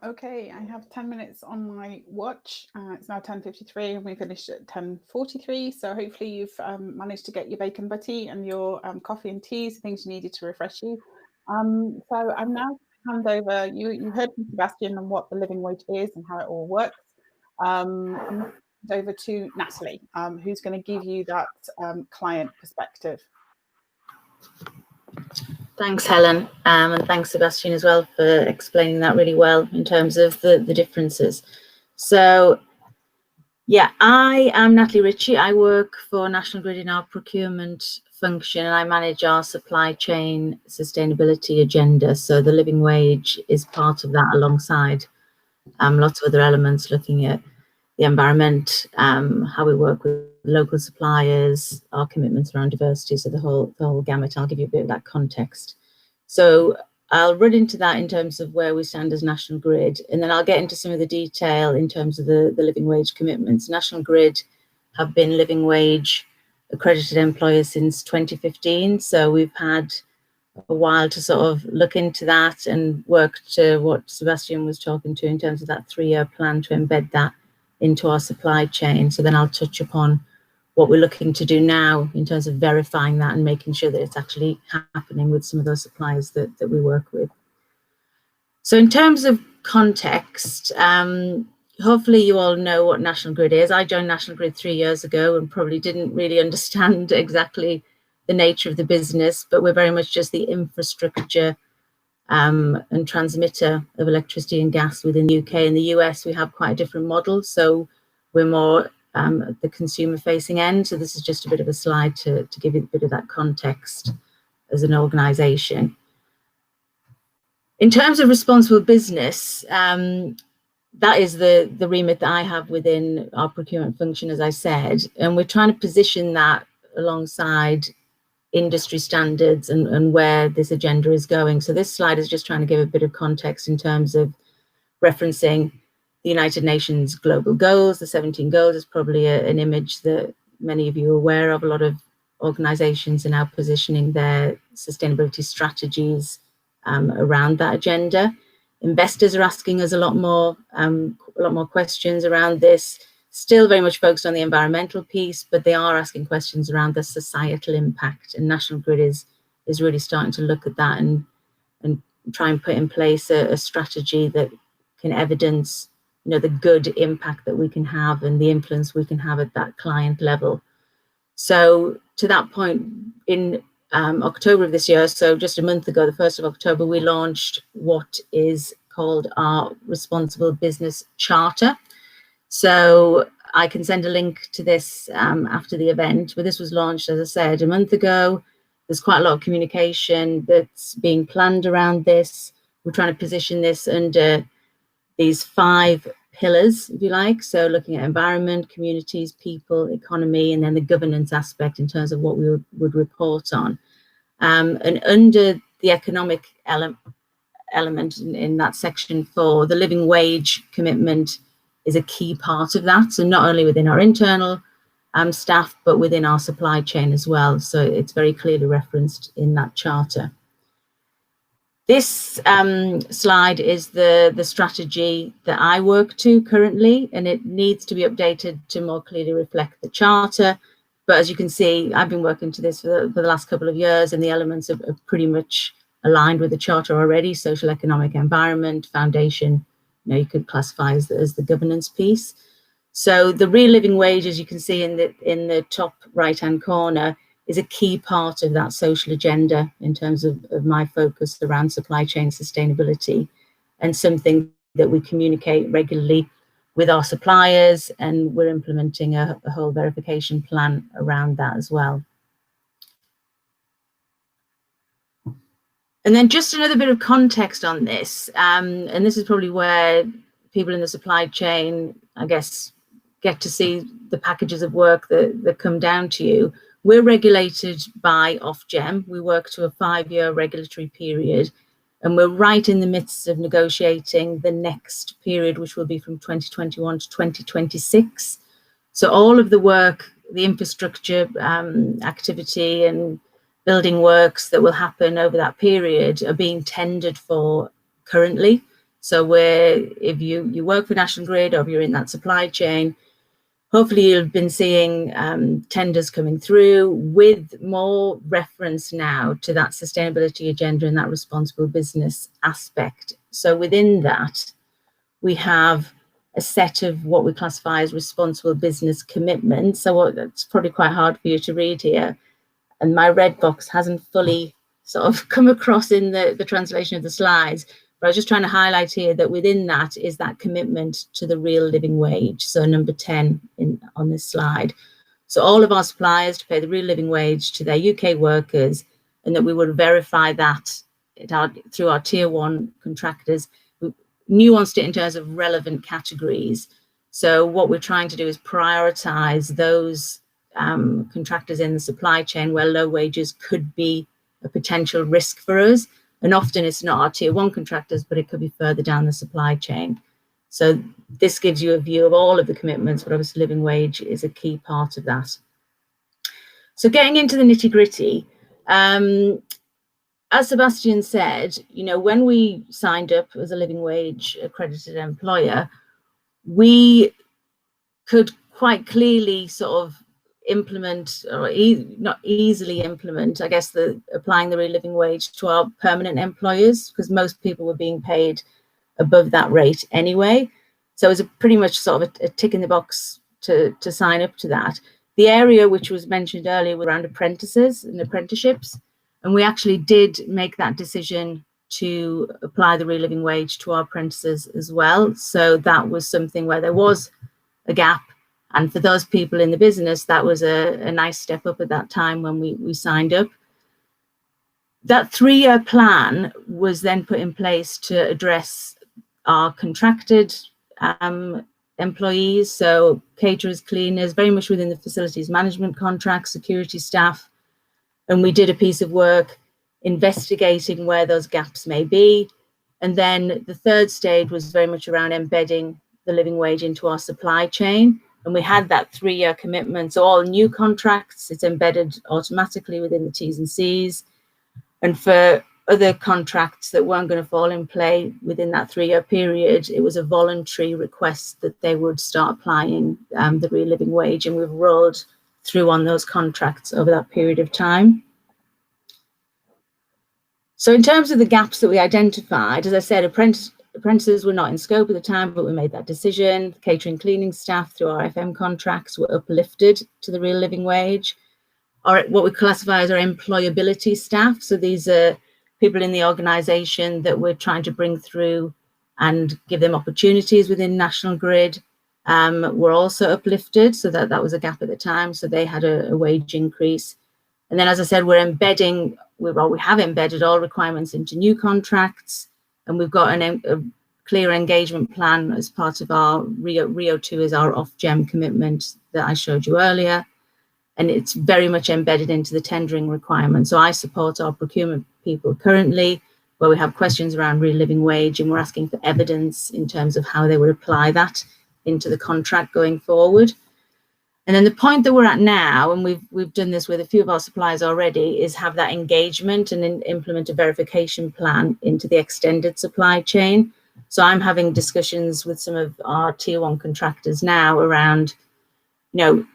Okay, I have 10 minutes on my watch. It's now 10:53 and we finished at 10:43. So hopefully you've managed to get your bacon butty and your coffee and teas, things you needed to refresh you. So I'm now going to hand over, you heard from Sebastian on what the living wage is and how it all works. I'm going to hand over to Natalie, who's going to give you that client perspective. Thanks, Helen, and thanks, Sebastian, as well, for explaining that really well in terms of the differences. So, yeah, I am Natalie Ritchie. I work for National Grid in our procurement function, and I manage our supply chain sustainability agenda. So the living wage is part of that, alongside lots of other elements, looking at the environment, how we work with local suppliers, our commitments around diversity, so the whole gamut. I'll give you a bit of that context. So I'll run into that in terms of where we stand as National Grid, and then I'll get into some of the detail in terms of the living wage commitments. National Grid have been living wage accredited employers since 2015, so we've had a while to sort of look into that and work to what Sebastian was talking to in terms of that 3-year plan to embed that into our supply chain. So then I'll touch upon what we're looking to do now in terms of verifying that and making sure that it's actually happening with some of those suppliers that we work with. So in terms of context, hopefully you all know what National Grid is. I joined National Grid 3 years ago and probably didn't really understand exactly the nature of the business, but we're very much just the infrastructure and transmitter of electricity and gas within the UK. In the US, we have quite a different model, so we're more at the consumer-facing end. So this is just a bit of a slide to give you a bit of that context as an organisation. In terms of responsible business, that is the remit that I have within our procurement function, as I said, and we're trying to position that alongside industry standards and where this agenda is going. So this slide is just trying to give a bit of context in terms of referencing the United Nations global goals. The 17 goals is probably an image that many of you are aware of. A lot of organizations are now positioning their sustainability strategies around that agenda. Investors are asking us a lot more questions around this. Still very much focused on the environmental piece, but they are asking questions around the societal impact, and National Grid is really starting to look at that and try and put in place a strategy that can evidence, you know, the good impact that we can have and the influence we can have at that client level. So to that point, in October of this year, so just a month ago, the 1st of October, we launched what is called our Responsible Business Charter. So I can send a link to this after the event, but this was launched, as I said, a month ago. There's quite a lot of communication that's being planned around this. We're trying to position this under these 5 pillars, if you like. So looking at environment, communities, people, economy, and then the governance aspect in terms of what we would report on. And under the economic element in that section 4, the living wage commitment is a key part of that. So not only within our internal staff, but within our supply chain as well. So it's very clearly referenced in that charter. This slide is the strategy that I work to currently, and it needs to be updated to more clearly reflect the charter. But as you can see, I've been working to this for the last couple of years, and the elements are pretty much aligned with the charter already. Social, economic, environment, foundation, you know, you could classify as the governance piece. So the real living wage, as you can see in the top right-hand corner, is a key part of that social agenda in terms of my focus around supply chain sustainability, and something that we communicate regularly with our suppliers, and we're implementing a whole verification plan around that as well. And then just another bit of context on this, and this is probably where people in the supply chain, I guess, get to see the packages of work that come down to you. We're regulated by Ofgem. We work to a 5-year regulatory period, and we're right in the midst of negotiating the next period, which will be from 2021 to 2026. So all of the work, the infrastructure activity and building works that will happen over that period are being tendered for currently. So where if you work for National Grid or if you're in that supply chain, hopefully you've been seeing tenders coming through with more reference now to that sustainability agenda and that responsible business aspect. So within that, we have a set of what we classify as responsible business commitments. So that's probably quite hard for you to read here. And my red box hasn't fully sort of come across in the translation of the slides. But I was just trying to highlight here that within that is that commitment to the real living wage. So number 10 on this slide. So all of our suppliers to pay the real living wage to their UK workers, and that we would verify that through our tier 1 contractors. We nuanced it in terms of relevant categories. So what we're trying to do is prioritize those contractors in the supply chain where low wages could be a potential risk for us. And often it's not our tier 1 contractors, but it could be further down the supply chain. So this gives you a view of all of the commitments, but obviously living wage is a key part of that. So getting into the nitty gritty, as Sebastian said, when we signed up as a living wage accredited employer, we could quite clearly sort of implement, or not easily implement, I guess, applying the real living wage to our permanent employers, because most people were being paid above that rate anyway. So it was pretty much sort of a tick in the box to sign up to that. The area which was mentioned earlier was around apprentices and apprenticeships, and we actually did make that decision to apply the real living wage to our apprentices as well. So that was something where there was a gap. And for those people in the business, that was a nice step up at that time when we signed up. That 3-year plan was then put in place to address our contracted employees, so caterers, cleaners, very much within the facilities management contract, security staff. And we did a piece of work investigating where those gaps may be. And then the third stage was very much around embedding the living wage into our supply chain. And we had that 3-year commitment. So all new contracts, it's embedded automatically within the T's and C's. And for other contracts that weren't going to fall in play within that 3-year period, it was a voluntary request that they would start applying the real living wage. And we've rolled through on those contracts over that period of time. So in terms of the gaps that we identified, as I said, apprentices were not in scope at the time, but we made that decision. Catering, cleaning staff through our FM contracts were uplifted to the real living wage. Or what we classify as our employability staff. So these are people in the organisation that we're trying to bring through and give them opportunities within National Grid. Were also uplifted, so that was a gap at the time. So they had a wage increase. And then, as I said, we have embedded all requirements into new contracts, and we've got a clear engagement plan as part of our Rio 2 is our off-gem commitment that I showed you earlier. And it's very much embedded into the tendering requirements. So I support our procurement people currently, where we have questions around real living wage, and we're asking for evidence in terms of how they would apply that into the contract going forward. And then the point that we're at now, and we've done this with a few of our suppliers already, is have that engagement and implement a verification plan into the extended supply chain. So I'm having discussions with some of our tier 1 contractors now around,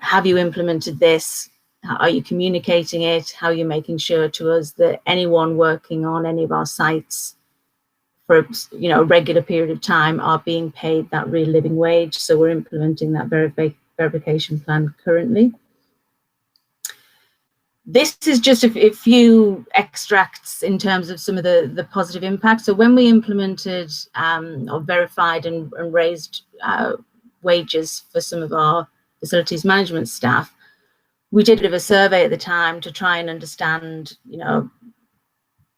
have you implemented this? Are you communicating it? How are you making sure to us that anyone working on any of our sites for a regular period of time are being paid that real living wage? So we're implementing that verification plan currently. This is just a few extracts in terms of some of the positive impacts. So when we implemented or verified and raised wages for some of our facilities management staff, we did a bit of a survey at the time to try and understand,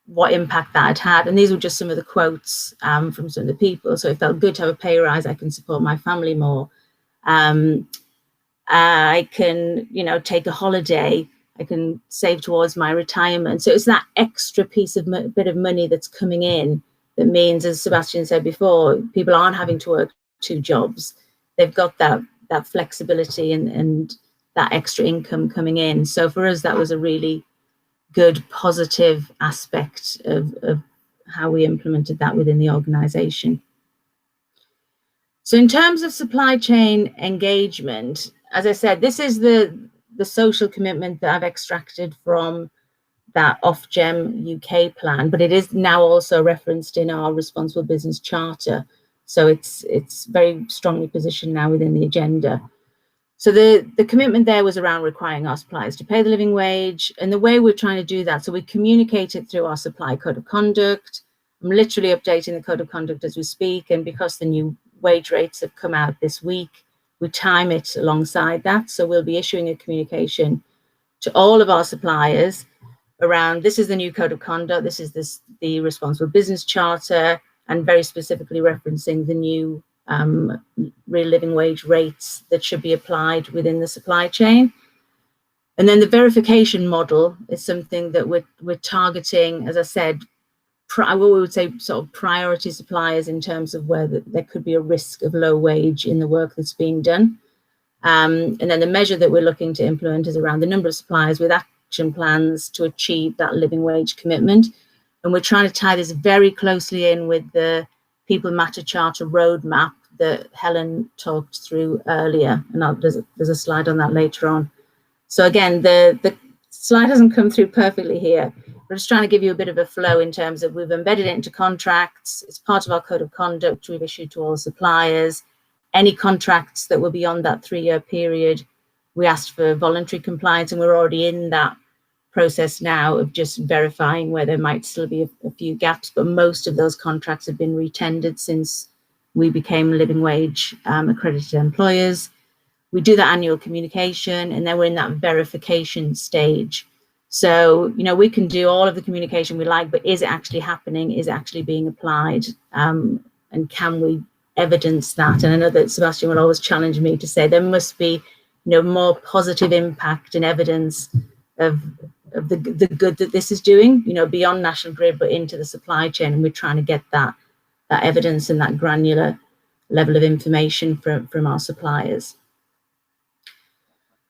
what impact that had. And these were just some of the quotes from some of the people. So it felt good to have a pay rise. I can support my family more. I can, take a holiday. I can save towards my retirement. So it's that extra piece of bit of money that's coming in that means, as Sebastian said before, people aren't having to work 2 jobs. They've got that flexibility and that extra income coming in. So for us, that was a really good positive aspect of how we implemented that within the organisation. So in terms of supply chain engagement, as I said, this is the social commitment that I've extracted from that Ofgem UK plan, but it is now also referenced in our Responsible Business Charter. So it's very strongly positioned now within the agenda. So the commitment there was around requiring our suppliers to pay the living wage, and the way we're trying to do that, so we communicate it through our supply code of conduct. I'm literally updating the code of conduct as we speak, and because the new wage rates have come out this week, we time it alongside that. So we'll be issuing a communication to all of our suppliers around, this is the new code of conduct, this is the Responsible Business Charter, and very specifically referencing the new real living wage rates that should be applied within the supply chain. And then the verification model is something that we're targeting, as I said, what we would say sort of priority suppliers in terms of where there could be a risk of low wage in the work that's being done. And then the measure that we're looking to implement is around the number of suppliers with action plans to achieve that living wage commitment. And we're trying to tie this very closely in with the People Matter Charter roadmap that Helen talked through earlier. And there's a slide on that later on. So again, the slide hasn't come through perfectly here. We're just trying to give you a bit of a flow in terms of we've embedded it into contracts. It's part of our code of conduct we've issued to all the suppliers. Any contracts that were beyond that 3-year period, we asked for voluntary compliance, and we're already in that process now of just verifying where there might still be a few gaps, but most of those contracts have been retendered since we became living wage accredited employers. We do that annual communication, and then we're in that verification stage. So, we can do all of the communication we like, but is it actually happening? Is it actually being applied? And can we evidence that? And I know that Sebastian will always challenge me to say there must be, more positive impact and evidence of the good that this is doing, beyond National Grid, but into the supply chain. And we're trying to get that evidence and that granular level of information from our suppliers.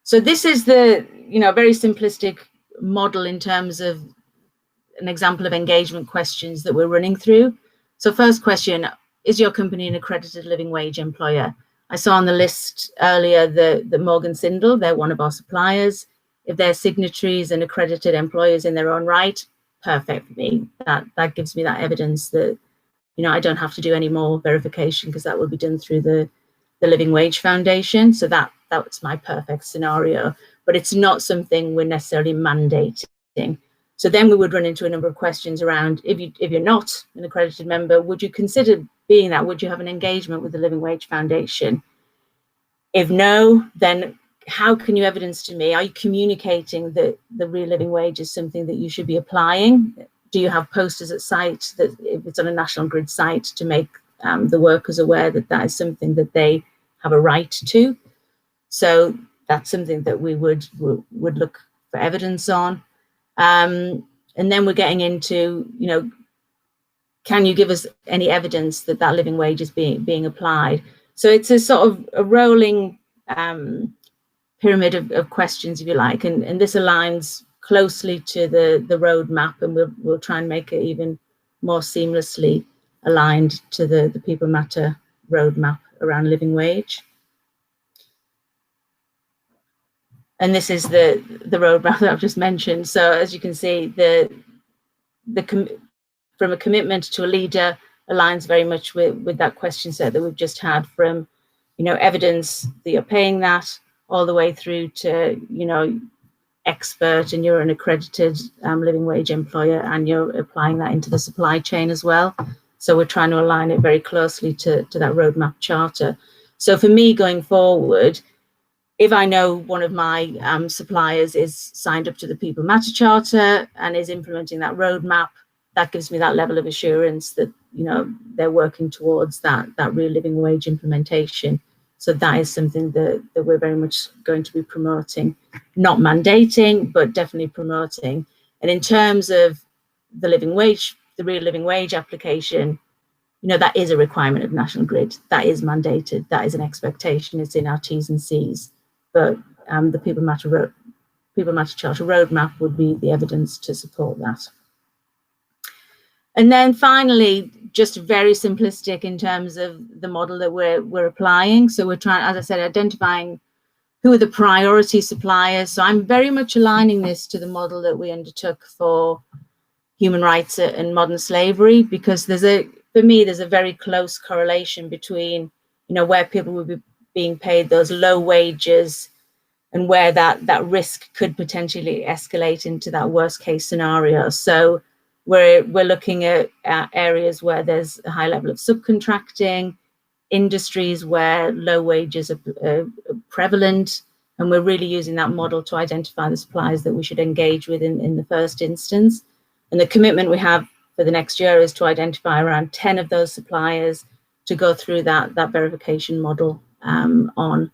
So this is the, very simplistic model in terms of an example of engagement questions that we're running through. So first question, is your company an accredited living wage employer? I saw on the list earlier the Morgan Sindall, they're one of our suppliers. If they're signatories and accredited employers in their own right, perfect for me. That gives me that evidence that, I don't have to do any more verification because that will be done through the Living Wage Foundation. So that's my perfect scenario, but it's not something we're necessarily mandating. So then we would run into a number of questions around, if you're not an accredited member, would you consider being that? Would you have an engagement with the Living Wage Foundation? If no, then how can you evidence to me? Are you communicating that the real living wage is something that you should be applying? Do you have posters at site that, if it's on a National Grid site, to make the workers aware that that is something that they have a right to? So that's something that we would look for evidence on. And then we're getting into, can you give us any evidence that that living wage is being applied? So it's a sort of a rolling pyramid of questions, if you like, and this aligns closely to the roadmap, and we'll try and make it even more seamlessly aligned to the People Matter roadmap around living wage. And this is the roadmap that I've just mentioned. So as you can see, from a commitment to a leader aligns very much with that question set that we've just had, from, evidence that you're paying that, all the way through to, expert, and you're an accredited living wage employer, and you're applying that into the supply chain as well. So we're trying to align it very closely to that roadmap charter. So for me going forward, if I know one of my suppliers is signed up to the People Matter Charter and is implementing that roadmap, that gives me that level of assurance that, they're working towards that real living wage implementation. So that is something that we're very much going to be promoting, not mandating, but definitely promoting. And in terms of the living wage, the real living wage application, that is a requirement of National Grid. That is mandated. That is an expectation. It's in our T's and C's. But the People Matter Charter roadmap would be the evidence to support that. And then finally, just very simplistic in terms of the model that we're applying. So we're trying, as I said, identifying who are the priority suppliers. So I'm very much aligning this to the model that we undertook for human rights and modern slavery, because for me, there's a very close correlation between, where people will be being paid those low wages and where that risk could potentially escalate into that worst case scenario. So we're looking at areas where there's a high level of subcontracting, industries where low wages are prevalent, and we're really using that model to identify the suppliers that we should engage with in the first instance. And the commitment we have for the next year is to identify around 10 of those suppliers to go through that verification model on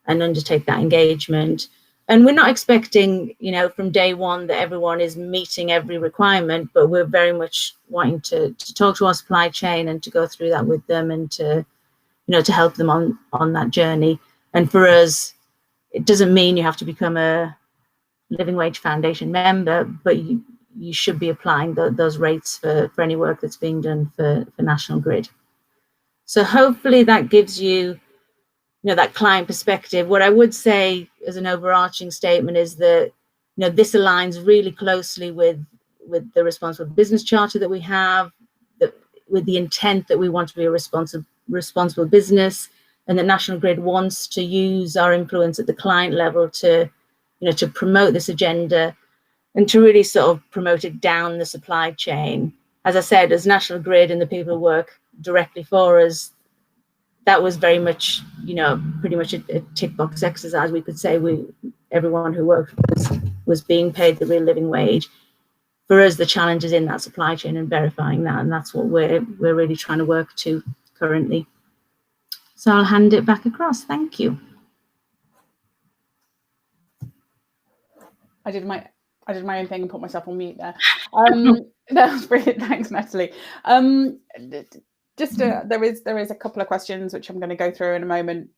and undertake that engagement. And we're not expecting, from day one that everyone is meeting every requirement, but we're very much wanting to talk to our supply chain and to go through that with them and to help them on that journey. And for us, it doesn't mean you have to become a Living Wage Foundation member, but you should be applying those rates for any work that's being done for National Grid. So hopefully that gives you, that client perspective. What I would say as an overarching statement is that, this aligns really closely with the responsible business charter that we have, with the intent that we want to be a responsible business, and that National Grid wants to use our influence at the client level to promote this agenda and to really sort of promote it down the supply chain. As I said, as National Grid and the people who work directly for us, that was very much, pretty much a tick box exercise. We could say everyone who worked for us was being paid the real living wage. For us, the challenge is in that supply chain and verifying that, and that's what we're really trying to work to currently. So I'll hand it back across. Thank you. I did my own thing and put myself on mute there. That was brilliant. Thanks, Natalie. There is a couple of questions which I'm going to go through in a moment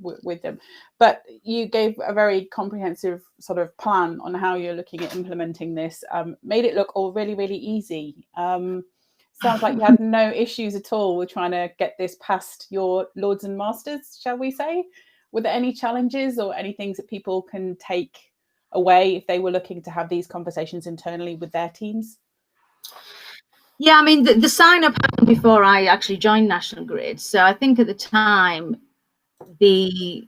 with them, but you gave a very comprehensive sort of plan on how you're looking at implementing this. Made it look all really, really easy. Sounds like you had no issues at all with trying to get this past your lords and masters, shall we say? Were there any challenges or any things that people can take away if they were looking to have these conversations internally with their teams? Yeah, I mean, the sign up happened before I actually joined National Grid. So I think at the time, the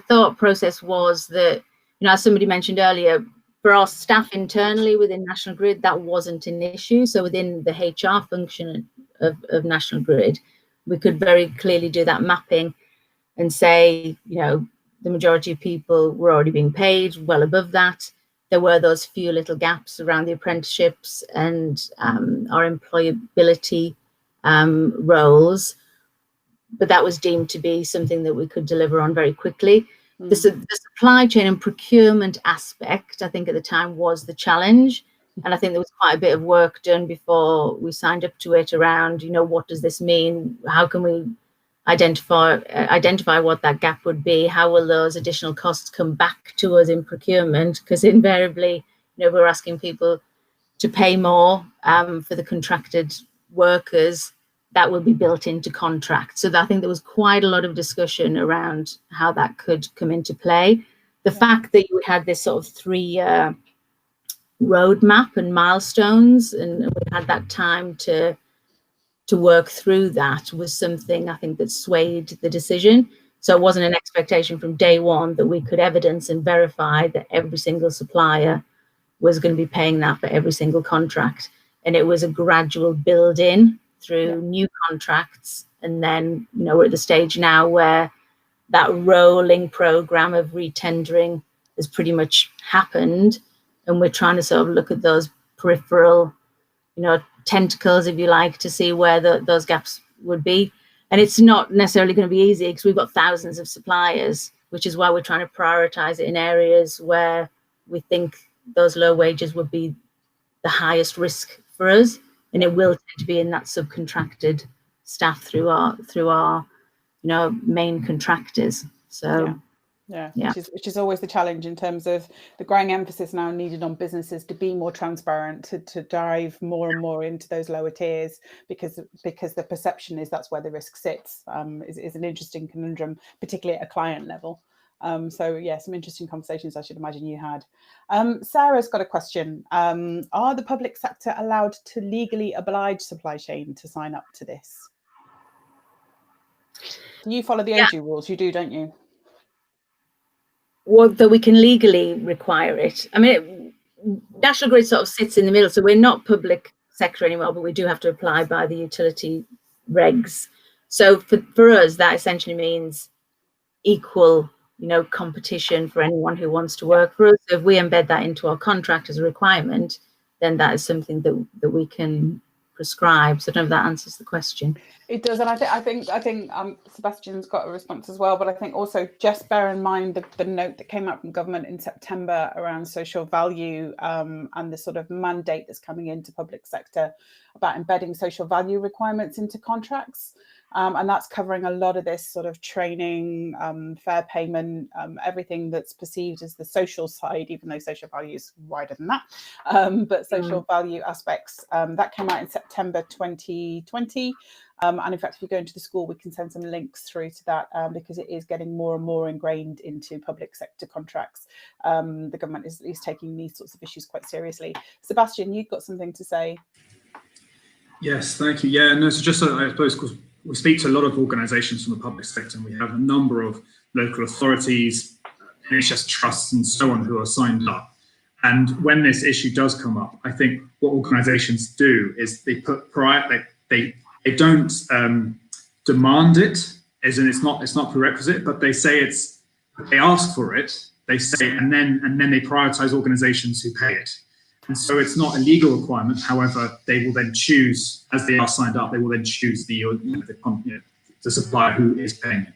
thought process was that, as somebody mentioned earlier, for our staff internally within National Grid, that wasn't an issue. So within the HR function of National Grid, we could very clearly do that mapping and say, the majority of people were already being paid well above that. There were those few little gaps around the apprenticeships and our employability roles, but that was deemed to be something that we could deliver on very quickly. The supply chain and procurement aspect, I think at the time, was the challenge. And I think there was quite a bit of work done before we signed up to it around, what does this mean? How can we identify what that gap would be? How will those additional costs come back to us in procurement? Because invariably, we're asking people to pay more for the contracted workers. That will be built into contracts. So I think there was quite a lot of discussion around how that could come into play. The fact that you had this sort of 3-year roadmap and milestones, and we had that time to work through that, was something I think that swayed the decision. So it wasn't an expectation from day one that we could evidence and verify that every single supplier was going to be paying that for every single contract. And it was a gradual build in through new contracts. And then, we're at the stage now where that rolling program of retendering has pretty much happened. And we're trying to sort of look at those peripheral, tentacles, if you like, to see where those gaps would be. And it's not necessarily going to be easy because we've got thousands of suppliers, which is why we're trying to prioritize it in areas where we think those low wages would be the highest risk for us. And it will tend to be in that subcontracted staff through our main contractors. So Yeah, which is always the challenge in terms of the growing emphasis now needed on businesses to be more transparent, to dive more and more into those lower tiers, because the perception is that's where the risk sits. Is an interesting conundrum, particularly at a client level. So yeah, some interesting conversations I should imagine you had. Sarah's got a question. Are the public sector allowed to legally oblige supply chain to sign up to this? Do you follow the OG rules? You do, don't you? Well, that we can legally require it. I mean, National Grid sort of sits in the middle, so we're not public sector anymore, but we do have to apply by the utility regs. So for us, that essentially means equal, competition for anyone who wants to work for us. So if we embed that into our contract as a requirement, then that is something that we can prescribe. So I don't know if that answers the question. It does, and I think Sebastian's got a response as well. But I think also just bear in mind the note that came out from government in September around social value, and the sort of mandate that's coming into public sector about embedding social value requirements into contracts. And that's covering a lot of this sort of training, fair payment, everything that's perceived as the social side, even though social value is wider than that. But social value aspects, that came out in September 2020. And in fact, if you go into the school, we can send some links through to that, because it is getting more and more ingrained into public sector contracts. The government is taking these sorts of issues quite seriously. Sebastian, you've got something to say. Yes, thank you. Yeah, no, so just I suppose, because we speak to a lot of organisations from the public sector, and we have a number of local authorities, NHS trusts and so on who are signed up. And when this issue does come up, I think what organisations do is they put they don't demand it, as in it's not prerequisite, but they say they ask for it, they say, and then they prioritise organisations who pay it. And so it's not a legal requirement. However, they will then choose, as they are signed up, they will then choose the supplier who is paying it.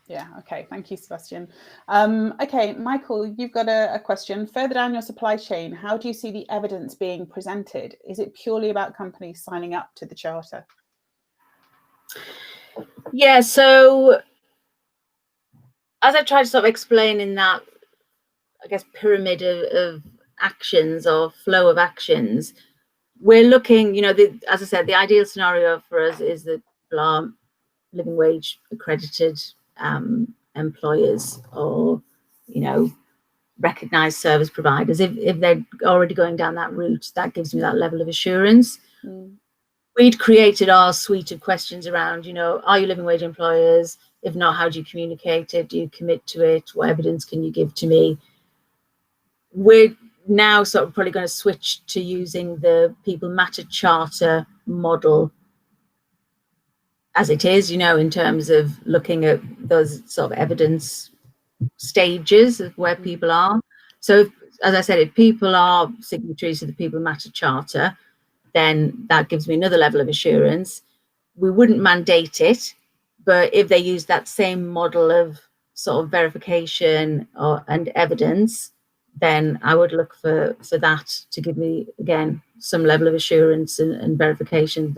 Yeah. Okay. Thank you, Sebastian. Okay, Michael, you've got a question. Further down your supply chain, how do you see the evidence being presented? Is it purely about companies signing up to the charter? Yeah. So as I tried to sort of explain in that, I guess, pyramid of actions or flow of actions, we're looking, as I said, the ideal scenario for us is that people are living wage accredited employers or, recognised service providers. If they're already going down that route, that gives me that level of assurance. We'd created our suite of questions around, are you living wage employers? If not, how do you communicate it? Do you commit to it? What evidence can you give to me? We're now sort of probably going to switch to using the People Matter Charter model as it is, in terms of looking at those sort of evidence stages of where people are. So, as I said, if people are signatories to the People Matter Charter, then that gives me another level of assurance. We wouldn't mandate it, but if they use that same model of sort of verification and evidence, then I would look for that to give me, again, some level of assurance and verification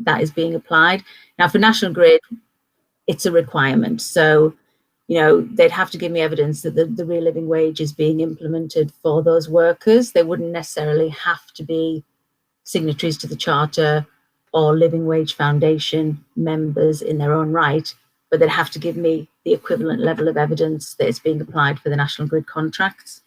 that is being applied. Now, for National Grid, it's a requirement. So, they'd have to give me evidence that the real living wage is being implemented for those workers. They wouldn't necessarily have to be signatories to the Charter or Living Wage Foundation members in their own right, but they'd have to give me the equivalent level of evidence that it's being applied for the National Grid contracts.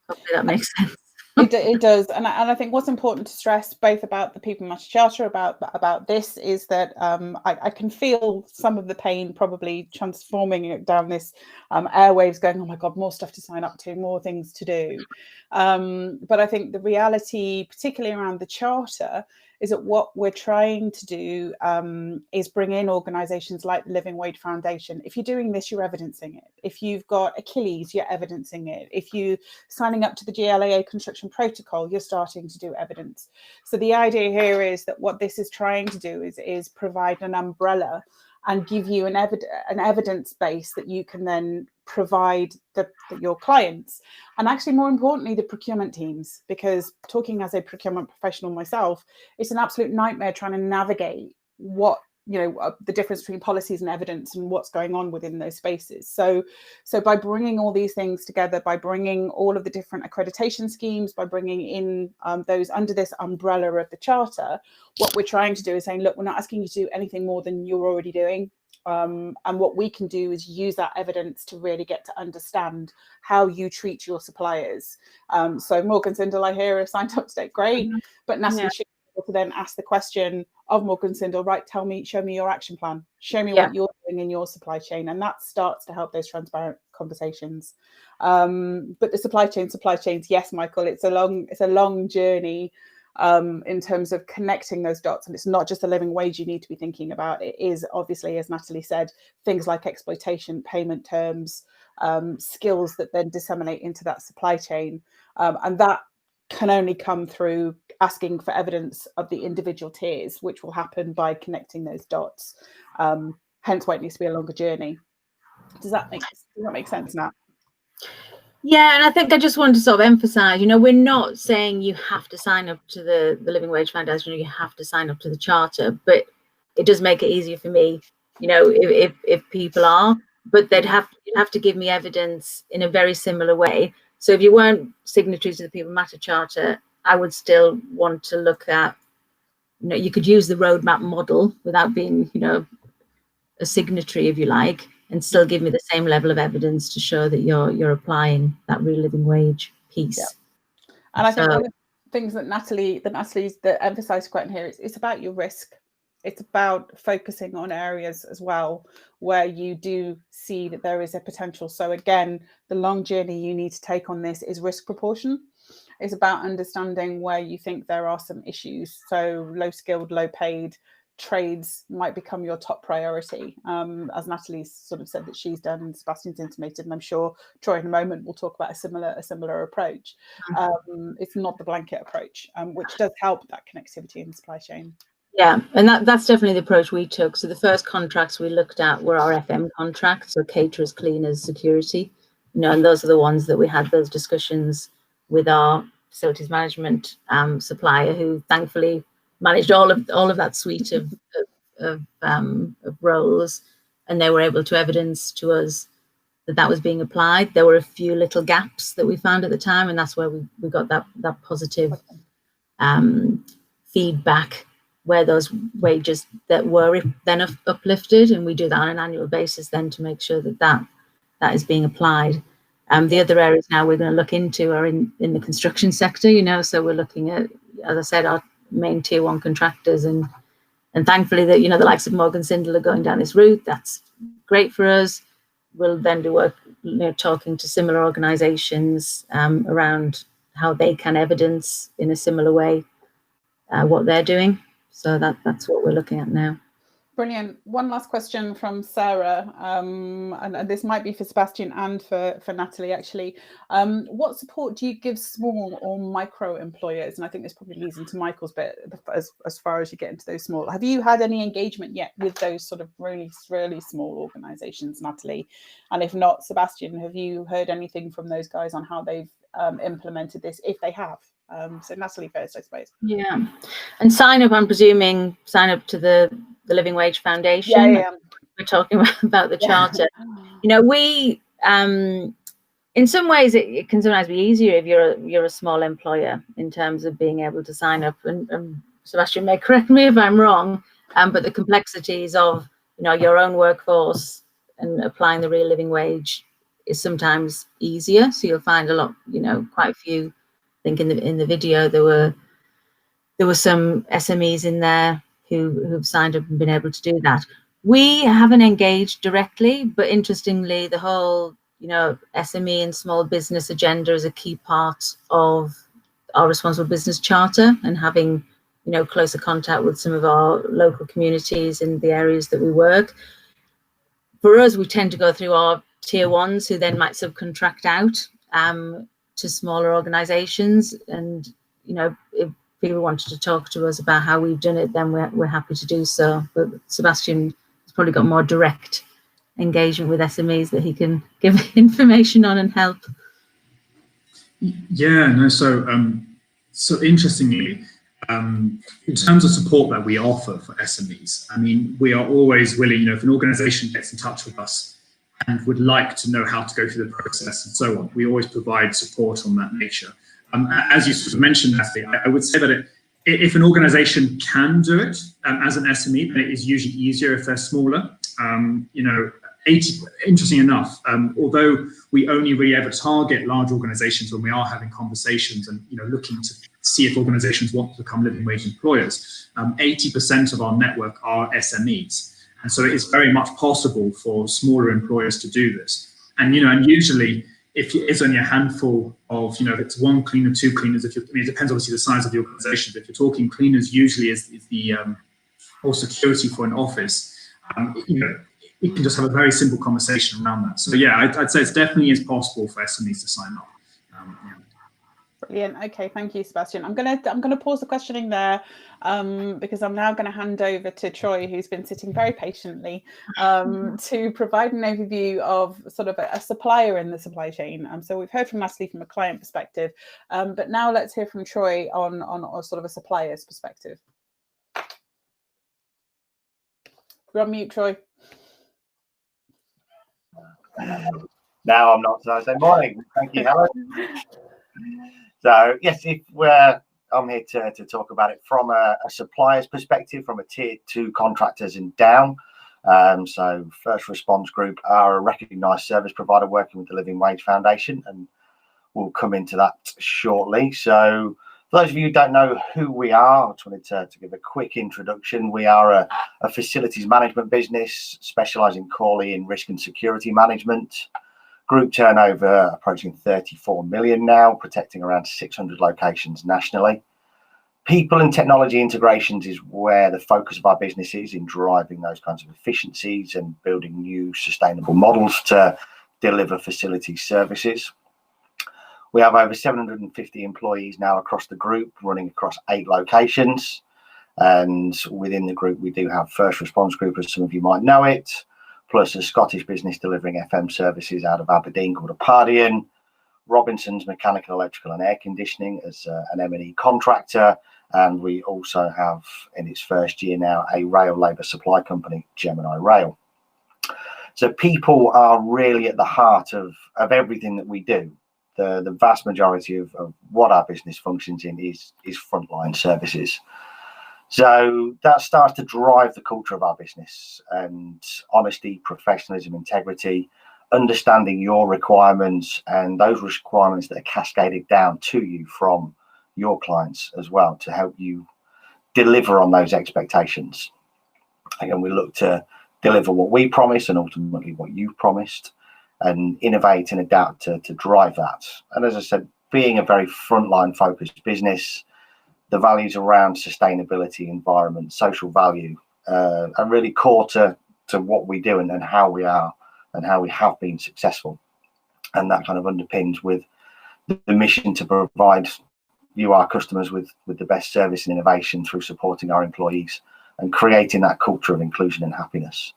Hopefully that makes sense. It does, and I think what's important to stress, both about the People Matter Charter, about this, is that I can feel some of the pain probably transforming down this airwaves, going, oh my God, more stuff to sign up to, more things to do. But I think the reality, particularly around the Charter, is that what we're trying to do is bring in organisations like the Living Wage Foundation. If you're doing this, you're evidencing it. If you've got Achilles, you're evidencing it. If you're signing up to the GLAA construction protocol, you're starting to do evidence. So the idea here is that what this is trying to do is provide an umbrella and give you an evidence base that you can then provide your clients, and actually more importantly the procurement teams, because talking as a procurement professional myself, it's an absolute nightmare trying to navigate what the difference between policies and evidence and what's going on within those spaces. So by bringing all these things together, by bringing all of the different accreditation schemes, by bringing in those under this umbrella of the charter, what we're trying to do is saying, look, we're not asking you to do anything more than you're already doing. And what we can do is use that evidence to really get to understand how you treat your suppliers. So Morgan Sindall, I hear, have signed up today. Great. But Natalie should be able to then ask the question of Morgan Sindall, right, show me your action plan. Show me what you're doing in your supply chain. And that starts to help those transparent conversations. But the supply chains, yes, Michael, it's a long journey. In terms of connecting those dots, and it's not just the living wage you need to be thinking about. It is obviously, as Natalie said, things like exploitation, payment terms, skills that then disseminate into that supply chain, and that can only come through asking for evidence of the individual tiers, which will happen by connecting those dots. Hence why it needs to be a longer journey. Does that make sense, Nat? Yeah, and I think I just want to sort of emphasize, we're not saying you have to sign up to the Living Wage Foundation, you have to sign up to the charter, but it does make it easier for me, if people are, but you'd have to give me evidence in a very similar way. So if you weren't signatories to the People Matter Charter, I would still want to look at, you could use the roadmap model without being, a signatory, if you like, and still give me the same level of evidence to show that you're applying that real living wage piece. Yeah. And I think one of the things that Natalie's emphasised quite in here, it's about your risk. It's about focusing on areas as well where you do see that there is a potential. So again, the long journey you need to take on this is risk proportion. It's about understanding where you think there are some issues. So low skilled, low paid trades might become your top priority, as Natalie's sort of said that she's done, Sebastian's intimated, and I'm sure Troy in a moment will talk about a similar approach. It's not the blanket approach, which does help that connectivity in the supply chain. Yeah, and that's definitely the approach we took. So the first contracts we looked at were our FM contracts, so caterers, cleaners, security, and those are the ones that we had those discussions with our facilities management supplier, who thankfully managed all of that suite of roles, and they were able to evidence to us that was being applied. There were a few little gaps that we found at the time, and that's where we got that positive feedback, where those wages that were then uplifted, and we do that on an annual basis then to make sure that is being applied. The other areas now we're going to look into are in the construction sector, so we're looking at, as I said, our main tier 1 contractors, and thankfully that the likes of Morgan Sindall are going down this route. That's great for us. We'll then do work talking to similar organizations around how they can evidence in a similar way what they're doing. So that's what we're looking at now. Brilliant. One last question from Sarah, and this might be for Sebastian and for Natalie, actually. What support do you give small or micro employers? And I think this probably leads into Michael's bit as far as you get into those small. Have you had any engagement yet with those sort of really, really small organisations, Natalie? And if not, Sebastian, have you heard anything from those guys on how they've implemented this, if they have? So Natalie first, I suppose. Yeah, and I'm presuming sign up to the Living Wage Foundation. Yeah. We're talking about the charter. We in some ways it can sometimes be easier if you're a small employer in terms of being able to sign up, and Sebastian may correct me if I'm wrong, but the complexities of your own workforce and applying the real living wage is sometimes easier. So you'll find a lot, quite a few. I think in the video there were some SMEs in there who've signed up and been able to do that. We haven't engaged directly, but interestingly, the whole SME and small business agenda is a key part of our responsible business charter, and having closer contact with some of our local communities in the areas that we work. For us, we tend to go through our tier 1s who then might subcontract out to smaller organizations, and if people wanted to talk to us about how we've done it, then we're happy to do so. But Sebastian has probably got more direct engagement with SMEs that he can give information on and help. Yeah, no. So interestingly, In terms of support that we offer for SMEs, I mean, we are always willing, if an organization gets in touch with us and would like to know how to go through the process and so on, we always provide support on that nature. As you sort of mentioned, Natalie, I would say that if an organization can do it as an SME, then it is usually easier if they're smaller. Interesting enough, although we only really ever target large organizations when we are having conversations and looking to see if organizations want to become living wage employers, 80% of our network are SMEs. And so it is very much possible for smaller employers to do this. And usually if it's only a handful of, if it's one cleaner, two cleaners, it depends obviously the size of the organization, but if you're talking cleaners usually is the or security for an office, you can just have a very simple conversation around that. So yeah, I'd say it definitely is possible for SMEs to sign up. Brilliant. Okay, thank you, Sebastian. I'm gonna pause the questioning there because I'm now going to hand over to Troy, who's been sitting very patiently to provide an overview of sort of a supplier in the supply chain. So we've heard from Natalie from a client perspective, but now let's hear from Troy on sort of a supplier's perspective. You're on mute, Troy. Now I'm not. So I say morning. Thank you, Helen. So yes, I'm here to talk about it from a supplier's perspective, from a tier 2 contractors and down. So First Response Group are a recognised service provider working with the Living Wage Foundation, and we'll come into that shortly. So for those of you who don't know who we are, I just wanted to give a quick introduction. We are a facilities management business specialising core in risk and security management. Group turnover approaching 34 million now, protecting around 600 locations nationally. People and technology integrations is where the focus of our business is, in driving those kinds of efficiencies and building new sustainable models to deliver facility services. We have over 750 employees now across the group, running across 8 locations. And within the group, we do have First Response Group, as some of you might know it, plus a Scottish business delivering FM services out of Aberdeen called Apardian, Robinson's Mechanical, Electrical and Air Conditioning as an M&E contractor, and we also have, in its first year now, a rail labour supply company, Gemini Rail. So people are really at the heart of everything that we do. The vast majority of what our business functions in is frontline services. So that starts to drive the culture of our business, and honesty, professionalism, integrity, understanding your requirements and those requirements that are cascaded down to you from your clients as well, to help you deliver on those expectations. Again, we look to deliver what we promise and ultimately what you've promised, and innovate and adapt to drive that. And as I said, being a very frontline focused business, the values around sustainability, environment, social value are really core to what we do and how we are and how we have been successful. And that kind of underpins with the mission to provide you, our customers, with the best service and innovation through supporting our employees and creating that culture of inclusion and happiness.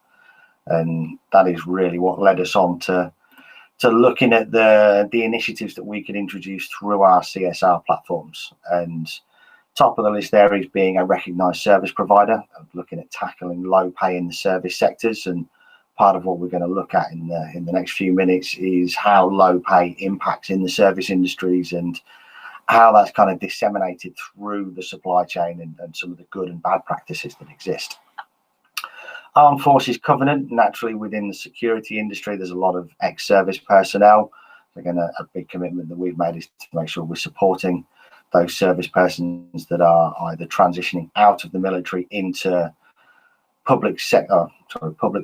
And that is really what led us on to looking at the initiatives that we could introduce through our CSR platforms. And top of the list there is being a recognised service provider, looking at tackling low pay in the service sectors. And part of what we're going to look at in the next few minutes is how low pay impacts in the service industries and how that's kind of disseminated through the supply chain and some of the good and bad practices that exist. Armed Forces Covenant, naturally within the security industry, there's a lot of ex-service personnel. Again, a big commitment that we've made is to make sure we're supporting those service persons that are either transitioning out of the military into public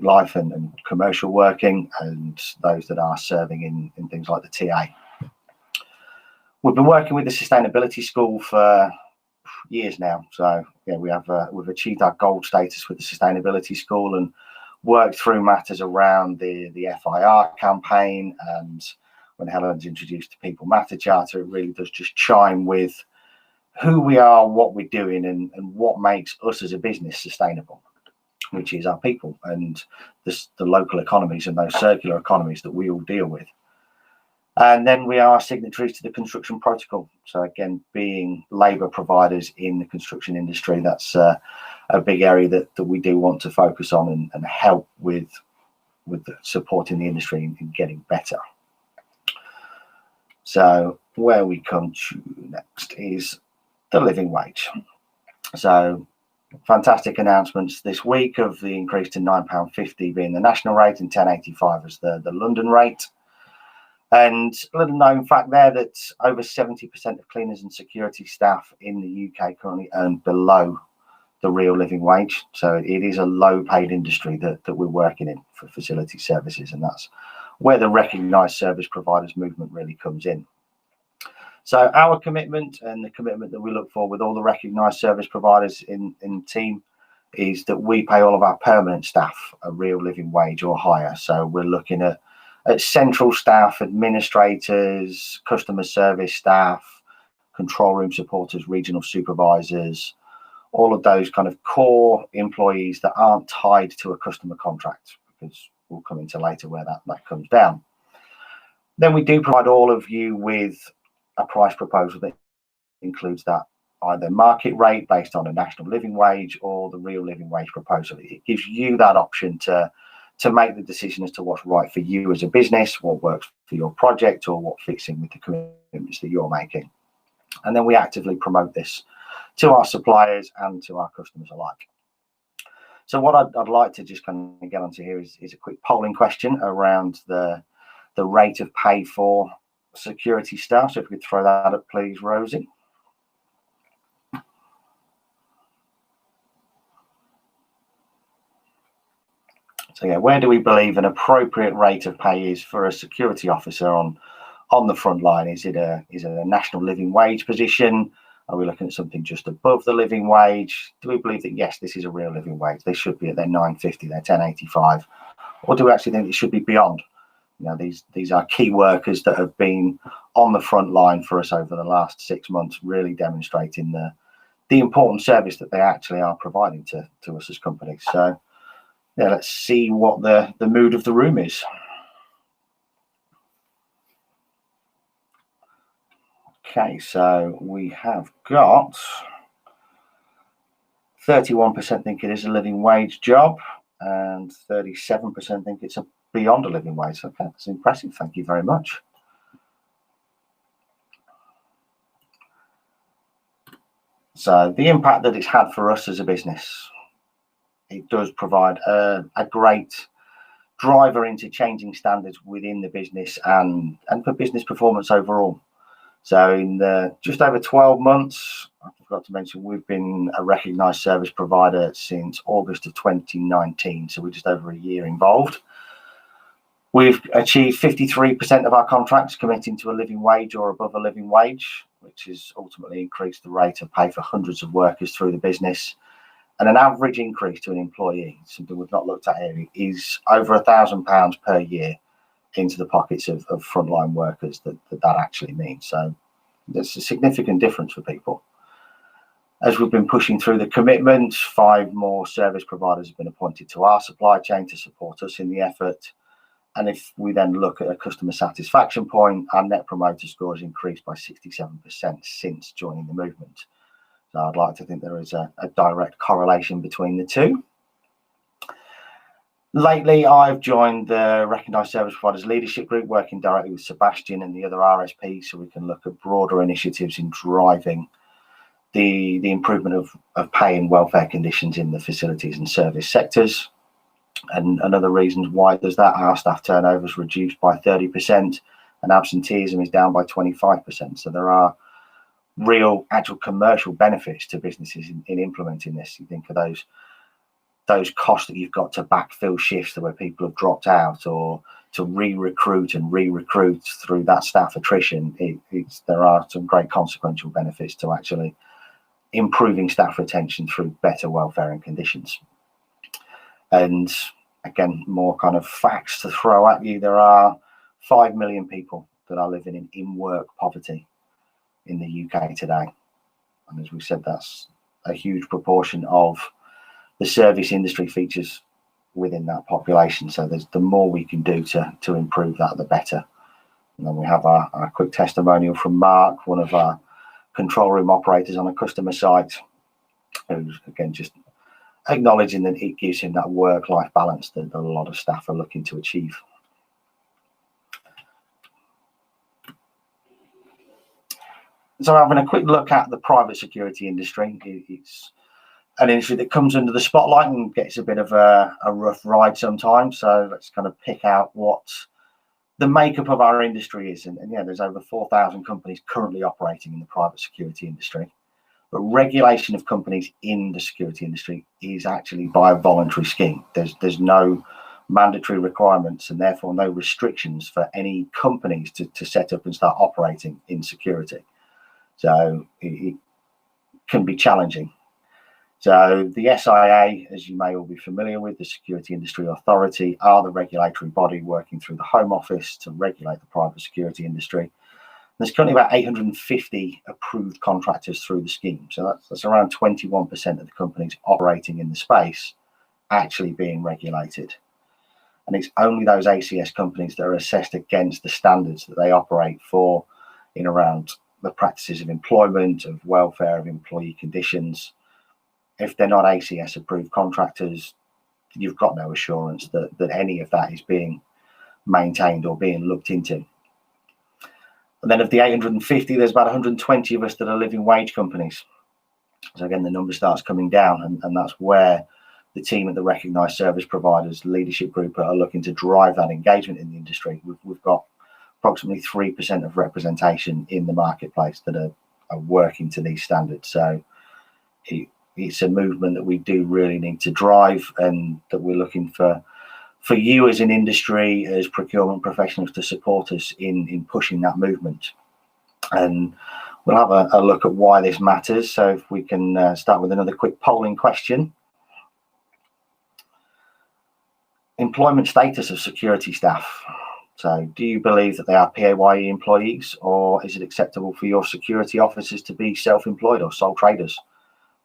life and commercial working, and those that are serving in things like the TA. We've been working with the Sustainability School for years now. So yeah, we've achieved our gold status with the Sustainability School and worked through matters around the FIR campaign. And when Helen's introduced the People Matter Charter, it really does just chime with who we are, what we're doing, and what makes us as a business sustainable, which is our people and the local economies and those circular economies that we all deal with. And then we are signatories to the construction protocol. So again, being labour providers in the construction industry, that's a big area that we do want to focus on and help with supporting the industry in getting better. So where we come to next is the living wage. So fantastic announcements this week of the increase to £9.50 being the national rate and £10.85 as the London rate. And a little known fact there that over 70% of cleaners and security staff in the UK currently earn below the real living wage. So it is a low paid industry that we're working in for facility services, and that's where the recognised service providers movement really comes in. So our commitment and the commitment that we look for with all the recognised service providers in the team is that we pay all of our permanent staff a real living wage or higher. So we're looking at central staff, administrators, customer service staff, control room supporters, regional supervisors, all of those kind of core employees that aren't tied to a customer contract, because we'll come into later where that comes down. Then we do provide all of you with a price proposal that includes that either market rate based on a national living wage or the real living wage proposal. It gives you that option to make the decision as to what's right for you as a business, what works for your project, or what fits in with the commitments that you're making. And then we actively promote this to our suppliers and to our customers alike. So what I'd like to just kind of get onto here is a quick polling question around the rate of pay for security staff. So if we could throw that up, please, Rosie. So yeah, where do we believe an appropriate rate of pay is for a security officer on the front line? Is it a national living wage position? Are we looking at something just above the living wage? Do we believe that yes, this is a real living wage? They should be at their £9.50, their £10.85, or do we actually think it should be beyond? You know, these are key workers that have been on the front line for us over the last 6 months, really demonstrating the important service that they actually are providing to us as companies. So yeah, let's see what the mood of the room is. Okay, so we have got 31% think it is a living wage job and 37% think it's beyond a living wage. Okay, that's impressive. Thank you very much. So the impact that it's had for us as a business, it does provide a great driver into changing standards within the business and for business performance overall. So in just over 12 months, I forgot to mention, we've been a recognised service provider since August of 2019. So we're just over a year involved. We've achieved 53% of our contracts committing to a living wage or above a living wage, which has ultimately increased the rate of pay for hundreds of workers through the business. And an average increase to an employee, something we've not looked at here, is over £1,000 per year into the pockets of frontline workers that actually means. So there's a significant difference for people. As we've been pushing through the commitment, 5 more service providers have been appointed to our supply chain to support us in the effort. And if we then look at a customer satisfaction point, our net promoter score has increased by 67% since joining the movement. So I'd like to think there is a direct correlation between the two. Lately, I've joined the Recognised Service Providers Leadership Group, working directly with Sebastian and the other RSPs, so we can look at broader initiatives in driving the improvement of pay and welfare conditions in the facilities and service sectors. And other reasons why there's that, our staff turnover is reduced by 30% and absenteeism is down by 25%. So there are real actual commercial benefits to businesses in implementing this. You think of those costs that you've got to backfill shifts where people have dropped out, or to re-recruit through that staff attrition. There are some great consequential benefits to actually improving staff retention through better welfare and conditions. And again, more kind of facts to throw at you. There are 5 million people that are living in work poverty in the UK today. And as we said, that's a huge proportion of the service industry features within that population. So the more we can do to improve that, the better. And then we have our quick testimonial from Mark, one of our control room operators on a customer site, who's again just acknowledging that it gives him that work-life balance that a lot of staff are looking to achieve. So having a quick look at the private security industry, it's an industry that comes under the spotlight and gets a bit of a rough ride sometimes. So let's kind of pick out what the makeup of our industry is. And yeah, there's over 4,000 companies currently operating in the private security industry. But regulation of companies in the security industry is actually by a voluntary scheme. There's no mandatory requirements and therefore no restrictions for any companies to set up and start operating in security. So it can be challenging. So the SIA, as you may all be familiar with, the Security Industry Authority, are the regulatory body working through the Home Office to regulate the private security industry. There's currently about 850 approved contractors through the scheme. So that's around 21% of the companies operating in the space actually being regulated. And it's only those ACS companies that are assessed against the standards that they operate for in around the practices of employment, of welfare, of employee conditions. If they're not ACS approved contractors, you've got no assurance that any of that is being maintained or being looked into. And then of the 850, there's about 120 of us that are living wage companies. So again, the number starts coming down, and that's where the team at the Recognised Service Providers Leadership Group are looking to drive that engagement in the industry. We've got approximately 3% of representation in the marketplace that are working to these standards. So it's a movement that we do really need to drive, and that we're looking for you as an industry, as procurement professionals, to support us in pushing that movement. And we'll have a look at why this matters. So if we can start with another quick polling question. Employment status of security staff. So do you believe that they are PAYE employees, or is it acceptable for your security officers to be self-employed or sole traders,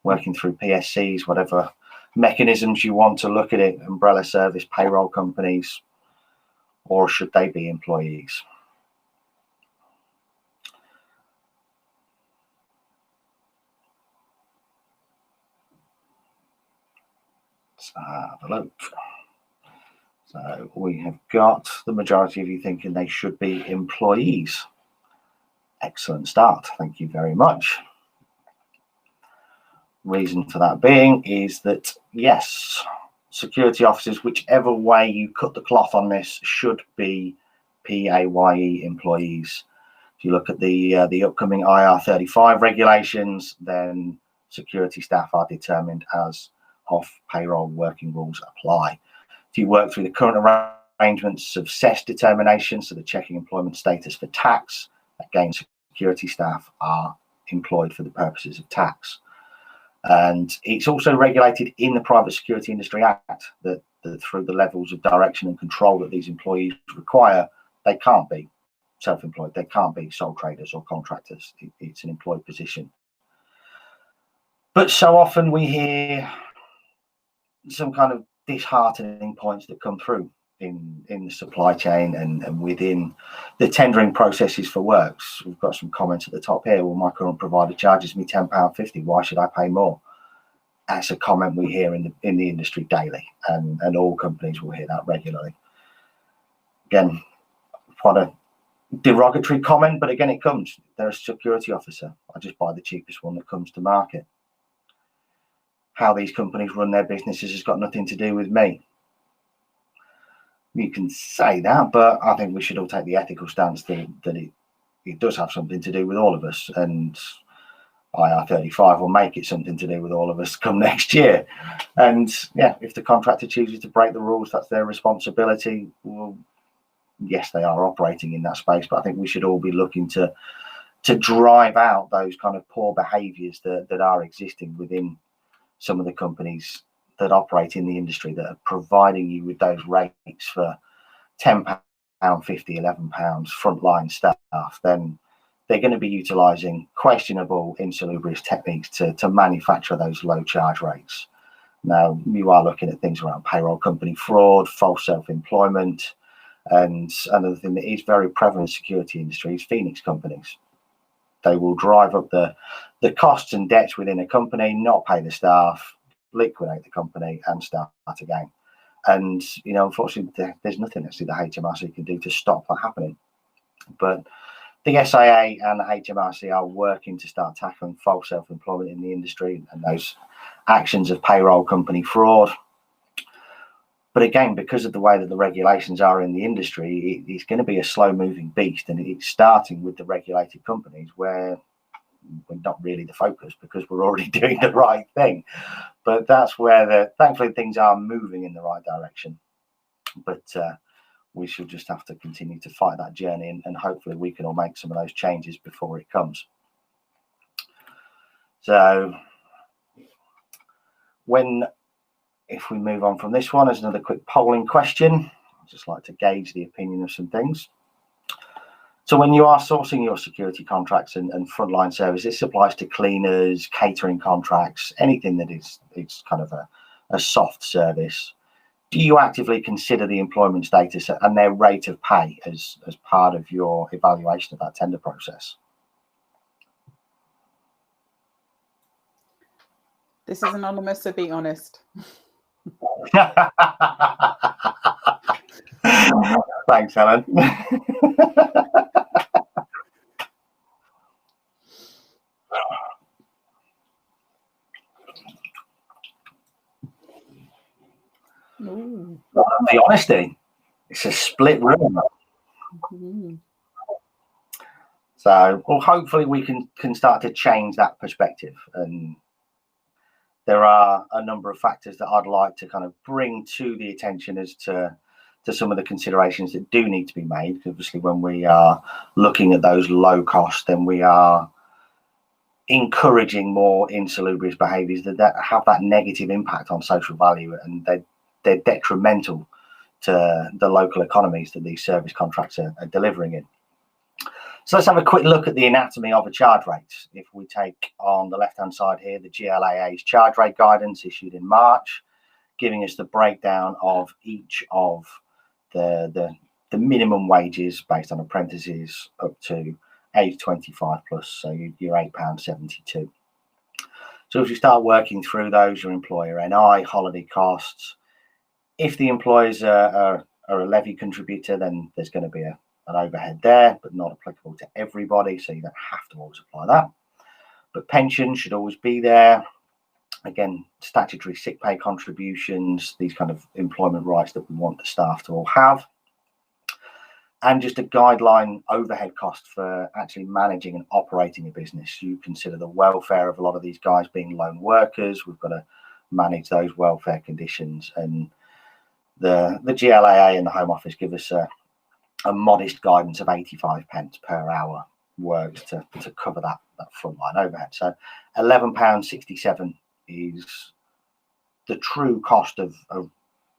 working through PSCs, whatever mechanisms you want to look at it, umbrella service, payroll companies, or should they be employees? Let's have a look. So we have got the majority of you thinking they should be employees. Excellent start. Thank you very much. Reason for that being is that, yes, security officers, whichever way you cut the cloth on this, should be PAYE employees. If you look at the upcoming IR35 regulations, then security staff are determined as off-payroll working rules apply. If you work through the current arrangements of CES determination, so the checking employment status for tax, again, security staff are employed for the purposes of tax. And it's also regulated in the Private Security Industry Act that through the levels of direction and control that these employees require, they can't be self-employed, they can't be sole traders or contractors. It's an employed position. But so often we hear some kind of disheartening points that come through in the supply chain and within the tendering processes for works. We've got some comments at the top here. Well, my current provider charges me £10.50. Why should I pay more? That's a comment we hear in the industry daily, and all companies will hear that regularly. Again, quite a derogatory comment, but again, it comes. They're a security officer. I just buy the cheapest one that comes to market. How these companies run their businesses has got nothing to do with me. You can say that, but I think we should all take the ethical stance that it does have something to do with all of us, and IR35 will make it something to do with all of us come next year. And yeah, if the contractor chooses to break the rules, that's their responsibility. Well, yes, they are operating in that space, but I think we should all be looking to drive out those kind of poor behaviours that are existing within some of the companies that operate in the industry, that are providing you with those rates for £10, £50, £11 frontline staff. Then they're going to be utilising questionable, insalubrious techniques to manufacture those low charge rates. Now, you are looking at things around payroll company fraud, false self-employment, And another thing that is very prevalent in the security industry is Phoenix companies. They will drive up the costs and debts within a company, not pay the staff, liquidate the company, and start again. And, you know, unfortunately, there's nothing actually the HMRC can do to stop that happening. But the SIA and the HMRC are working to start tackling false self-employment in the industry and those actions of payroll company fraud. But again, because of the way that the regulations are in the industry, it's going to be a slow-moving beast, and it's starting with the regulated companies where we're not really the focus because we're already doing the right thing. But that's where thankfully things are moving in the right direction. But we should just have to continue to fight that journey, and hopefully we can all make some of those changes before it comes. So if we move on from this one, as another quick polling question, I'd just like to gauge the opinion of some things. So when you are sourcing your security contracts and frontline service, this applies to cleaners, catering contracts, anything that is kind of a soft service. Do you actively consider the employment status and their rate of pay as part of your evaluation of that tender process? This is anonymous, so be honest. Thanks, Helen. The honesty, it's a split room. So, well, hopefully we can start to change that perspective. And there are a number of factors that I'd like to kind of bring to the attention as to some of the considerations that do need to be made. Obviously, when we are looking at those low costs, then we are encouraging more insalubrious behaviours that have that negative impact on social value, and they're detrimental to the local economies that these service contracts are delivering in. So let's have a quick look at the anatomy of a charge rate. If we take on the left-hand side here, the GLAA's charge rate guidance issued in March, giving us the breakdown of each of the minimum wages based on apprentices up to age 25 plus, so you're £8.72. So if you start working through those, your employer NI, holiday costs. If the employers are a levy contributor, then there's going to be an overhead there, but not applicable to everybody, so you don't have to always apply that. But pension should always be there. Again, statutory sick pay contributions, these kind of employment rights that we want the staff to all have. And just a guideline overhead cost for actually managing and operating a business. You consider the welfare of a lot of these guys being lone workers. We've got to manage those welfare conditions, and the GLAA and the Home Office give us a modest guidance of 85 pence per hour worked to cover that frontline overhead. So £11.67 is the true cost of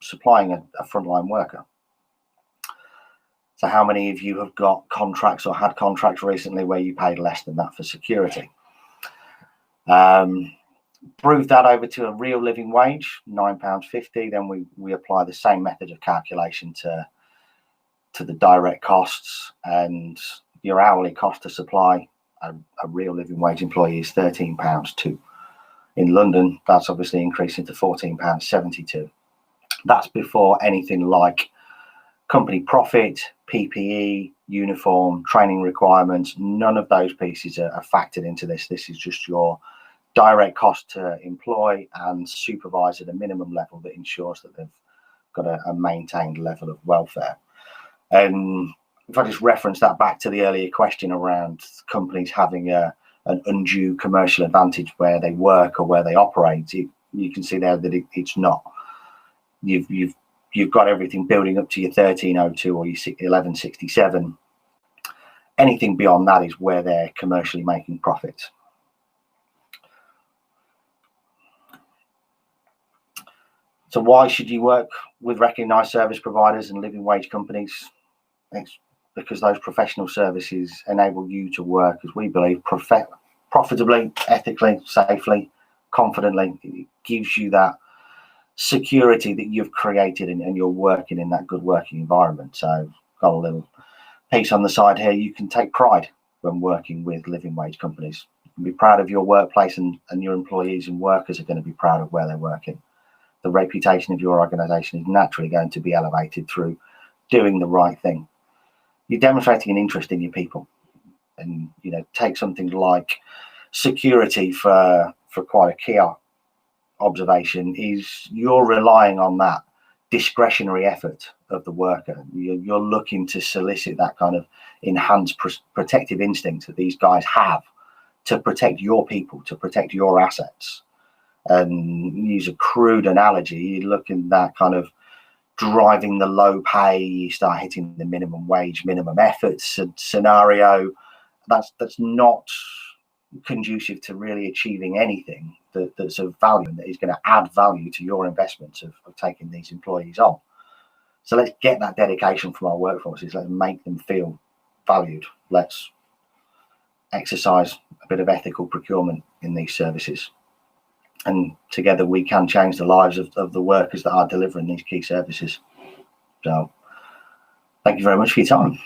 supplying a frontline worker. So how many of you have got contracts or had contracts recently where you paid less than that for security? Prove that over to a real living wage, £9.50, then we apply the same method of calculation to the direct costs, and your hourly cost to supply a real living wage employee is £13.02. In London, that's obviously increasing to £14.72. That's before anything like company profit, PPE, uniform, training requirements. None of those pieces are factored into this. This is just your direct cost to employ and supervise at a minimum level that ensures that they've got a maintained level of welfare. And if I just reference that back to the earlier question around companies having an undue commercial advantage where they work or where they operate, you can see there that it's not. You've got everything building up to your 1302 or your 1167. Anything beyond that is where they're commercially making profits. So why should you work with recognised service providers and living wage companies? It's because those professional services enable you to work, as we believe, profitably, ethically, safely, confidently. It gives you that security that you've created, and you're working in that good working environment. So got a little piece on the side here. You can take pride when working with living wage companies. You can be proud of your workplace, and your employees and workers are going to be proud of where they're working. The reputation of your organization is naturally going to be elevated through doing the right thing. You're demonstrating an interest in your people. And, you know, take something like security for quite a key observation is you're relying on that discretionary effort of the worker. You're looking to solicit that kind of enhanced protective instinct that these guys have to protect your people, to protect your assets. And use a crude analogy, you look in that kind of driving the low pay, you start hitting the minimum wage, minimum efforts scenario. That's not conducive to really achieving anything that's of value and that is going to add value to your investments of taking these employees on. So let's get that dedication from our workforces. Let's make them feel valued. Let's exercise a bit of ethical procurement in these services. And together we can change the lives of the workers that are delivering these key services. So thank you very much for your time.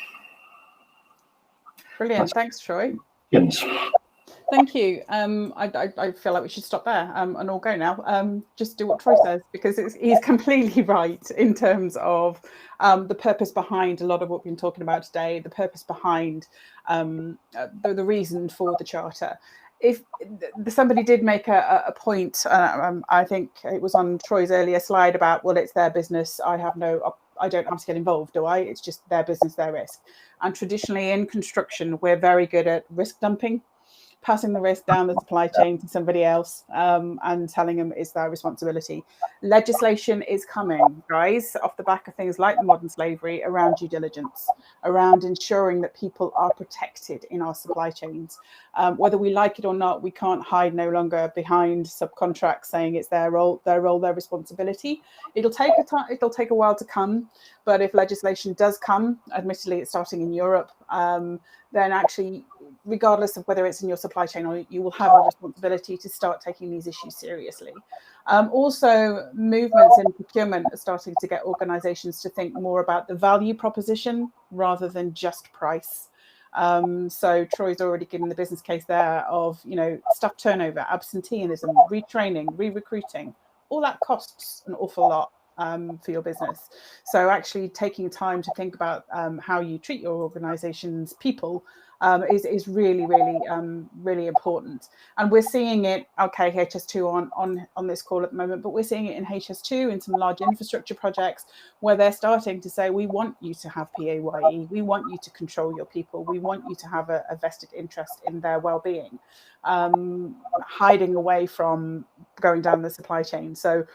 Brilliant. Thanks, Troy. Yes. Thank you. I feel like we should stop there and all go now. Just do what Troy says, because he's completely right in terms of the purpose behind a lot of what we've been talking about today, the purpose behind the reason for the charter. If somebody did make a point, I think it was on Troy's earlier slide about, well, it's their business. I don't have to get involved, do I? It's just their business, their risk. And traditionally in construction, we're very good at risk dumping, passing the risk down the supply chain to somebody else and telling them it's their responsibility. Legislation is coming, guys, off the back of things like the modern slavery, around due diligence, around ensuring that people are protected in our supply chains. Whether we like it or not, we can't hide no longer behind subcontracts saying it's their role, their responsibility. It'll take a while to come, but if legislation does come, admittedly it's starting in Europe, then actually, regardless of whether it's in your supply chain or you will have a responsibility to start taking these issues seriously. Also, movements in procurement are starting to get organizations to think more about the value proposition rather than just price. So Troy's already given the business case there of, you know, staff turnover, absenteeism, retraining, re-recruiting, all that costs an awful lot for your business. So actually taking time to think about how you treat your organization's people is really, really important. And we're seeing it, okay, HS2 on this call at the moment, but we're seeing it in HS2 in some large infrastructure projects where they're starting to say, we want you to have PAYE, we want you to control your people, we want you to have a vested interest in their well-being, hiding away from going down the supply chain. So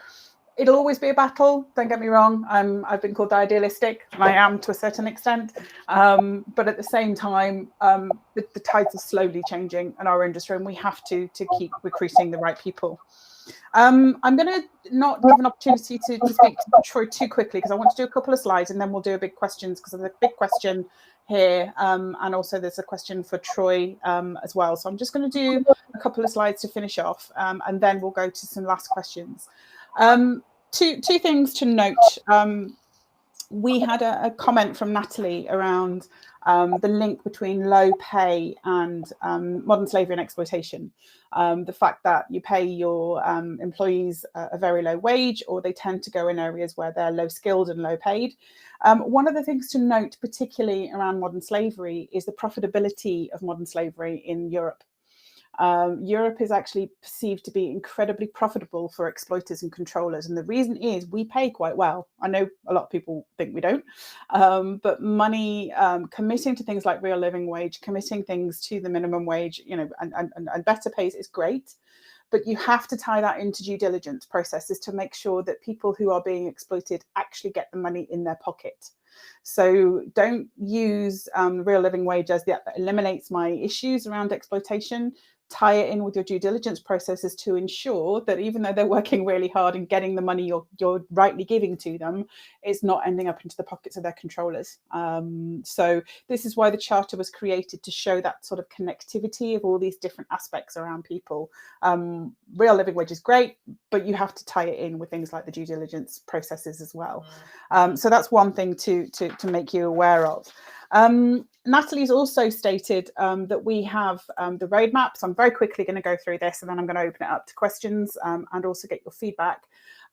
it'll always be a battle, don't get me wrong. I've been called idealistic, and I am to a certain extent. But at the same time, the tides are slowly changing in our industry, and we have to keep recruiting the right people. I'm going to not give an opportunity to speak to Troy too quickly, because I want to do a couple of slides, and then we'll do a big questions, because there's a big question here, and also there's a question for Troy as well. So I'm just going to do a couple of slides to finish off, and then we'll go to some last questions. Two things to note. We had a comment from Natalie around the link between low pay and modern slavery and exploitation. The fact that you pay your employees a very low wage, or they tend to go in areas where they're low skilled and low paid. One of the things to note, particularly around modern slavery, is the profitability of modern slavery in Europe. Europe is actually perceived to be incredibly profitable for exploiters and controllers. And the reason is we pay quite well. I know a lot of people think we don't, but money, committing to things like real living wage, committing things to the minimum wage, you know, and better pays is great. But you have to tie that into due diligence processes to make sure that people who are being exploited actually get the money in their pocket. So don't use real living wage as that eliminates my issues around exploitation. tie it in with your due diligence processes to ensure that even though they're working really hard and getting the money you're rightly giving to them, it's not ending up into the pockets of their controllers. So this is why the charter was created, to show that sort of connectivity of all these different aspects around people. Real living wage is great, but you have to tie it in with things like the due diligence processes as well. So that's one thing to make you aware of. Natalie's also stated that we have the roadmap. So I'm very quickly going to go through this, and then I'm going to open it up to questions and also get your feedback.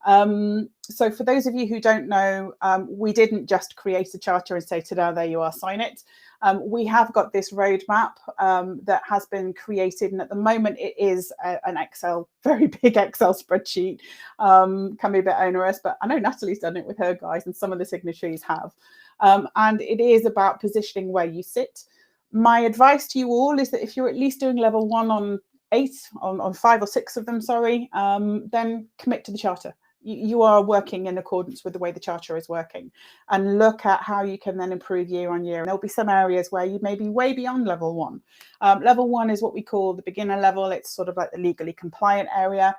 So for those of you who don't know, we didn't just create a charter and say, ta-da, there you are, sign it. We have got this roadmap that has been created, and at the moment it is an Excel, very big Excel spreadsheet. Can be a bit onerous, but I know Natalie's done it with her guys, and some of the signatories have. And it is about positioning where you sit. My advice to you all is that if you're at least doing level 1 on 8, on 5 or 6 of them, sorry, then commit to the charter. You are working in accordance with the way the charter is working, and look at how you can then improve year on year. And there'll be some areas where you may be way beyond level 1. Level 1 is what we call the beginner level. It's sort of like the legally compliant area.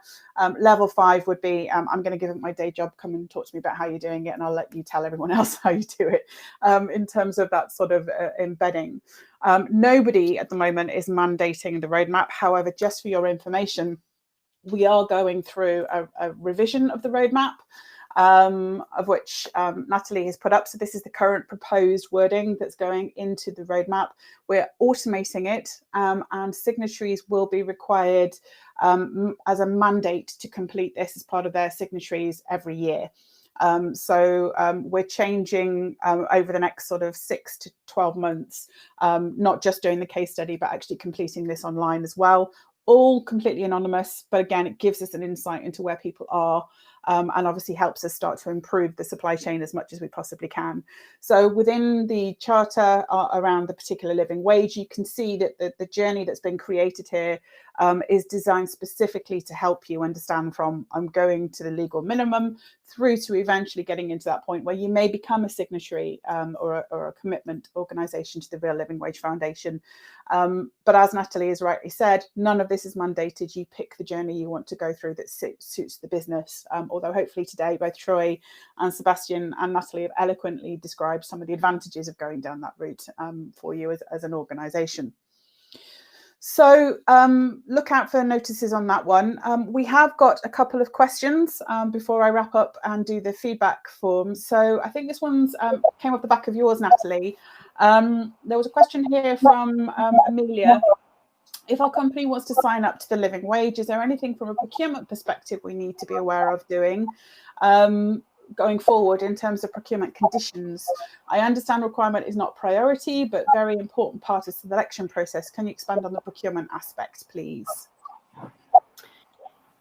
Level 5 would be, I'm going to give it my day job, come and talk to me about how you're doing it, and I'll let you tell everyone else how you do it, in terms of that sort of embedding. Nobody at the moment is mandating the roadmap. However, just for your information, we are going through a revision of the roadmap, of which Natalie has put up. So this is the current proposed wording that's going into the roadmap. We're automating it, and signatories will be required as a mandate to complete this as part of their signatories every year. So we're changing over the next sort of 6 to 12 months, not just doing the case study, but actually completing this online as well. All completely anonymous, but again, it gives us an insight into where people are, and obviously helps us start to improve the supply chain as much as we possibly can. So within the charter around the particular living wage, you can see that the journey that's been created here is designed specifically to help you understand from I'm going to the legal minimum through to eventually getting into that point where you may become a signatory or a commitment organisation to the Real Living Wage Foundation. But as Natalie has rightly said, none of this is mandated. You pick the journey you want to go through that suits the business. Although hopefully today both Troy and Sebastian and Natalie have eloquently described some of the advantages of going down that route for you as an organisation. So look out for notices on that one. We have got a couple of questions before I wrap up and do the feedback form. So I think this one's came off the back of yours, Natalie. There was a question here from Amelia. If our company wants to sign up to the living wage, is there anything from a procurement perspective we need to be aware of doing going forward in terms of procurement conditions? I understand requirement is not priority, but very important part of the selection process. Can you expand on the procurement aspect, please?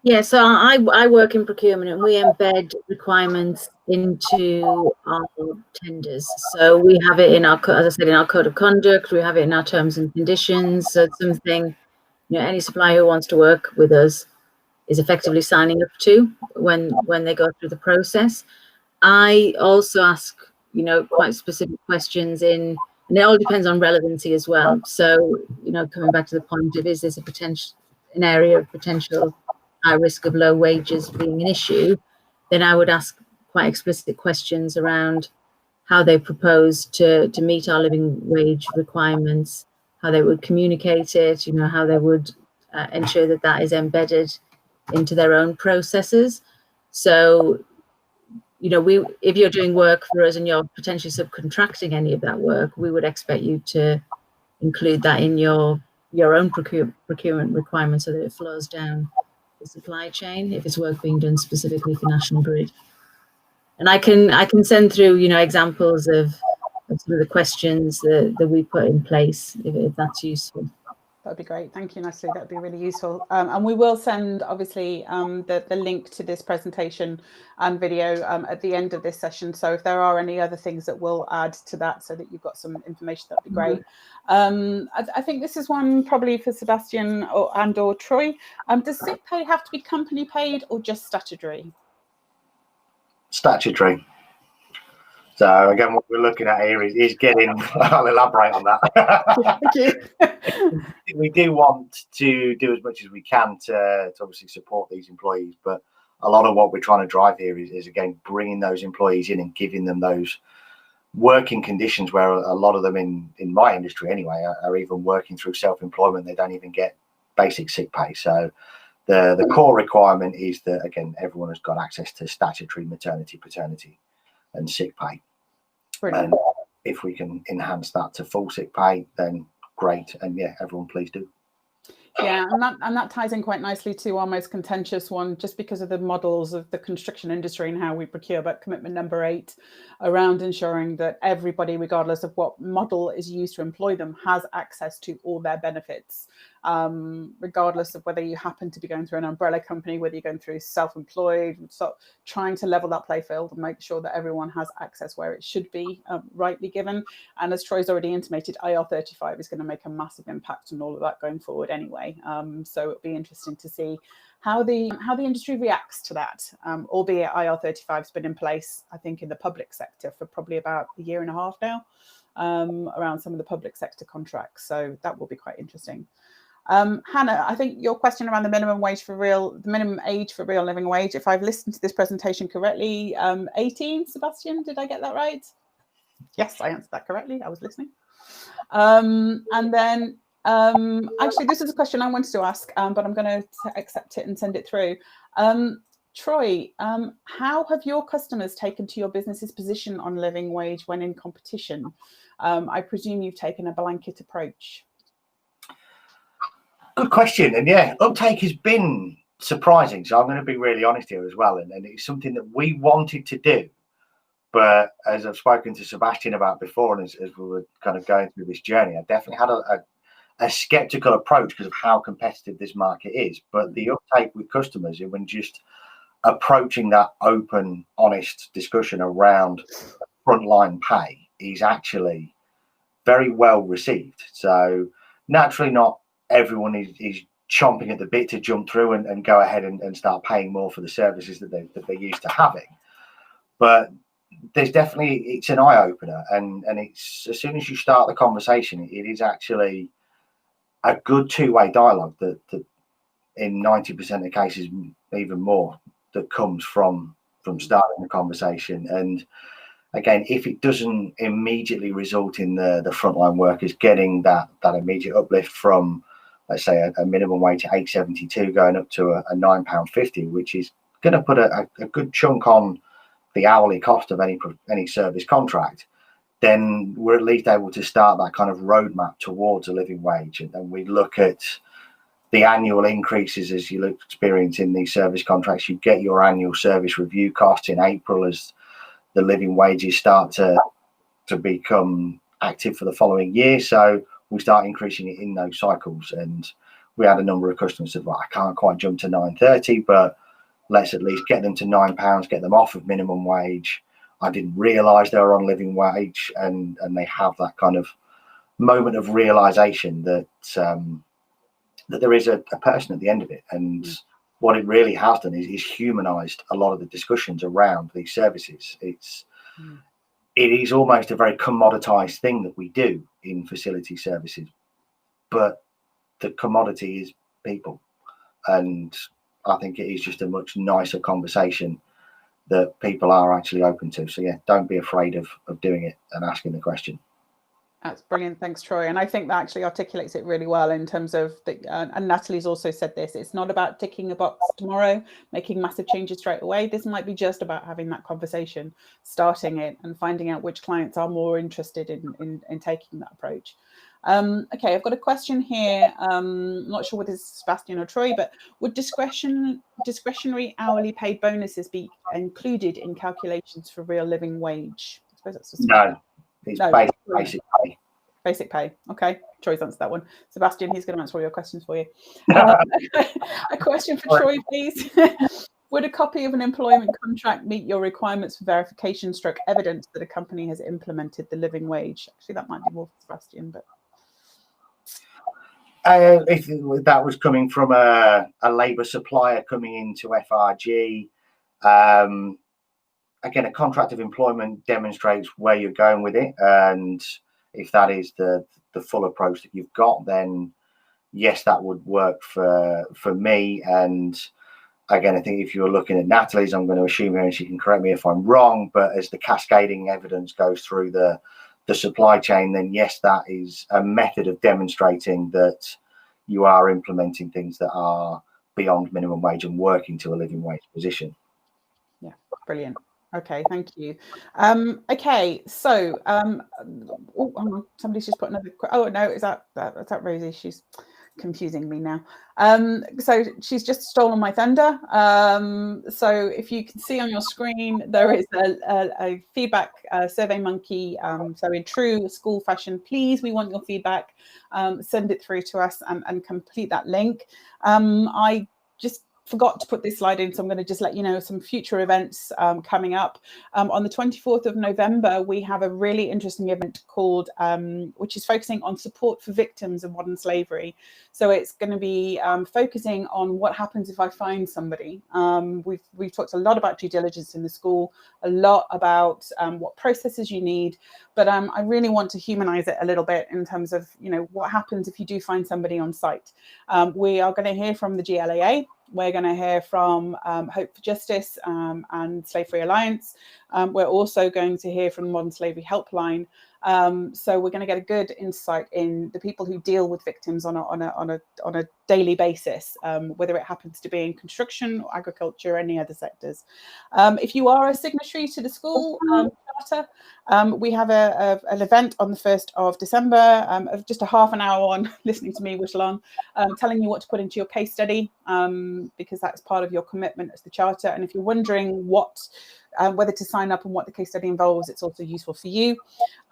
Yeah, so I work in procurement, and we embed requirements into our tenders. So we have it in our, as I said, in our code of conduct. We have it in our terms and conditions. So it's something, you know, any supplier who wants to work with us is effectively signing up to when they go through the process. I also ask, you know, quite specific questions and it all depends on relevancy as well. So, you know, coming back to the point of, is this an area of potential high risk of low wages being an issue, then I would ask quite explicit questions around how they propose to meet our living wage requirements, how they would communicate it, you know, how they would ensure that that is embedded into their own processes. So, you know, if you're doing work for us and you're potentially subcontracting any of that work, we would expect you to include that in your own procurement requirements so that it flows down the supply chain if it's work being done specifically for National Grid. And I can send through, you know, examples of some of the questions that we put in place if that's useful. That'd be great. Thank you, Natalie. That'd be really useful. And we will send, obviously, the link to this presentation and video at the end of this session. So if there are any other things that we'll add to that so that you've got some information, that'd be great. I think this is one probably for Sebastian or Troy. Does sick pay have to be company paid or just statutory? Statutory. So again, what we're looking at here is getting. I'll elaborate on that. Thank you. We do want to do as much as we can to obviously support these employees, but a lot of what we're trying to drive here is again bringing those employees in and giving them those working conditions where a lot of them in my industry anyway are even working through self-employment. They don't even get basic sick pay. So the core requirement is that again everyone has got access to statutory maternity, paternity and sick pay. Brilliant. And if we can enhance that to full sick pay, then great. And yeah, everyone please do. Yeah, and that ties in quite nicely to our most contentious one, just because of the models of the construction industry and how we procure. But commitment number 8 around ensuring that everybody, regardless of what model is used to employ them, has access to all their benefits, regardless of whether you happen to be going through an umbrella company, whether you're going through self-employed. So trying to level that play field and make sure that everyone has access where it should be rightly given. And as Troy's already intimated, IR35 is going to make a massive impact on all of that going forward anyway. So it'll be interesting to see how the industry reacts to that, albeit IR35 has been in place, I think, in the public sector for probably about a year and a half now, around some of the public sector contracts. So that will be quite interesting. Hannah, I think your question around the minimum age for real living wage, if I've listened to this presentation correctly, 18, Sebastian, did I get that right? Yes, I answered that correctly. I was listening. And then actually, this is a question I wanted to ask, but I'm going to accept it and send it through. Troy, how have your customers taken to your business's position on living wage when in competition? I presume you've taken a blanket approach. Good question. And yeah, uptake has been surprising. So I'm going to be really honest here as well. And it's something that we wanted to do. But as I've spoken to Sebastian about before, and as we were kind of going through this journey, I definitely had a skeptical approach because of how competitive this market is. But the uptake with customers, when just approaching that open, honest discussion around frontline pay is actually very well received. So naturally, not everyone is chomping at the bit to jump through and go ahead and start paying more for the services that they're used to having. But there's definitely, it's an eye opener, and it's as soon as you start the conversation, it is actually a good two-way dialogue that in 90% of cases, even more, that comes from starting the conversation. And again, if it doesn't immediately result in the frontline workers getting that immediate uplift from, let's say, a minimum wage of £8.72 going up to a £9.50, which is going to put a good chunk on the hourly cost of any service contract, then we're at least able to start that kind of roadmap towards a living wage. And we look at the annual increases as you experience in these service contracts. You get your annual service review costs in April as the living wages start to become active for the following year. So we start increasing it in those cycles. And we had a number of customers said, well, I can't quite jump to 9.30, but let's at least get them to £9, get them off of minimum wage. I didn't realise they were on living wage, and they have that kind of moment of realisation that that there is a person at the end of it. And what it really has done is humanised a lot of the discussions around these services. It is almost a very commoditised thing that we do in facility services, but the commodity is people. And I think it is just a much nicer conversation that people are actually open to. So yeah, don't be afraid of doing it and asking the question. That's brilliant. Thanks, Troy. And I think that actually articulates it really well in terms of, and Natalie's also said this, it's not about ticking a box tomorrow, making massive changes straight away. This might be just about having that conversation, starting it and finding out which clients are more interested in taking that approach. Okay, I've got a question here. I'm not sure whether it's Sebastian or Troy, but would discretionary hourly paid bonuses be included in calculations for real living wage? I suppose that's just no. It's basic pay. Basic pay. Okay, Troy's answered that one. Sebastian, he's going to answer all your questions for you. A question for Troy, please. Would a copy of an employment contract meet your requirements for verification stroke evidence that a company has implemented the living wage? Actually, that might be more for Sebastian, but if that was coming from a labour supplier coming into FRG, again, a contract of employment demonstrates where you're going with it, and if that is the full approach that you've got, then yes, that would work for me. And again, I think if you're looking at Natalie's, I'm going to assume here, and she can correct me if I'm wrong, but as the cascading evidence goes through the supply chain, then yes, that is a method of demonstrating that you are implementing things that are beyond minimum wage and working to a living wage position. Yeah, brilliant. Okay, thank you. Okay, so oh, hang on, somebody's just put another. Oh no, is that Rosie? She's confusing me now. So she's just stolen my thunder. So if you can see on your screen, there is a feedback survey monkey. So in true school fashion, please, we want your feedback. Send it through to us and complete that link. I just forgot to put this slide in, so I'm going to just let you know some future events coming up. On the 24th of November, we have a really interesting event called, which is focusing on support for victims of modern slavery. So it's going to be focusing on what happens if I find somebody. We've talked a lot about due diligence in the school, a lot about what processes you need, but I really want to humanize it a little bit in terms of, you know, what happens if you do find somebody on site. We are going to hear from the GLAA. We're going to hear from Hope for Justice and Slave Free Alliance. We're also going to hear from the Modern Slavery Helpline. So we're going to get a good insight in the people who deal with victims on a daily basis, whether it happens to be in construction or agriculture or any other sectors. If you are a signatory to the school charter, we have an event on the 1st of December of just a half an hour on listening to me whistle on, telling you what to put into your case study, because that's part of your commitment as the charter. And if you're wondering whether to sign up and what the case study involves, it's also useful for you.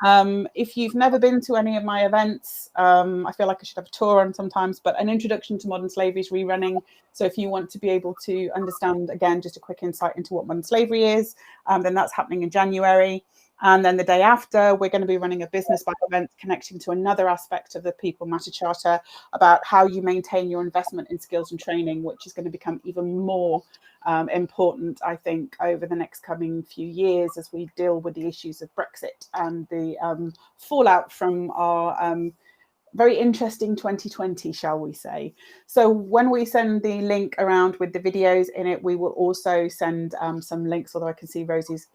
If you've never been to any of my events, I feel like I should have a tour on sometimes, but an introduction to modern slavery is rerunning. So if you want to be able to understand, again, just a quick insight into what modern slavery is, then that's happening in January. And then the day after, we're going to be running a business bike event connecting to another aspect of the People Matter Charter about how you maintain your investment in skills and training, which is going to become even more important, I think, over the next coming few years as we deal with the issues of Brexit and the fallout from our very interesting 2020, shall we say. So when we send the link around with the videos in it, we will also send some links, although I can see Rosie's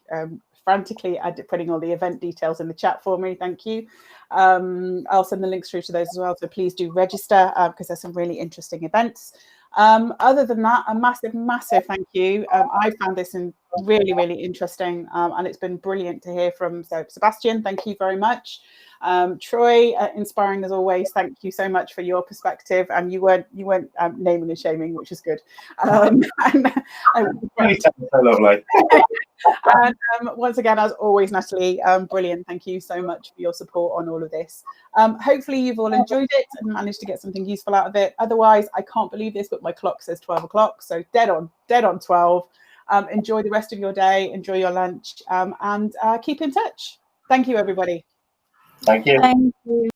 frantically putting all the event details in the chat for me. Thank you. I'll send the links through to those as well. So please do register because there's some really interesting events. Other than that, a massive thank you. I found this really, really interesting, and it's been brilliant to hear from Sebastian. Thank you very much. Troy, inspiring as always. Thank you so much for your perspective, and you weren't naming and shaming, which is good. So lovely. And once again, as always, Natalie, brilliant. Thank you so much for your support on all of this. Hopefully you've all enjoyed it and managed to get something useful out of it. Otherwise, I can't believe this, but my clock says 12 o'clock. So dead on 12. Enjoy the rest of your day, enjoy your lunch, and keep in touch. Thank you, everybody. Thank you. Thank you.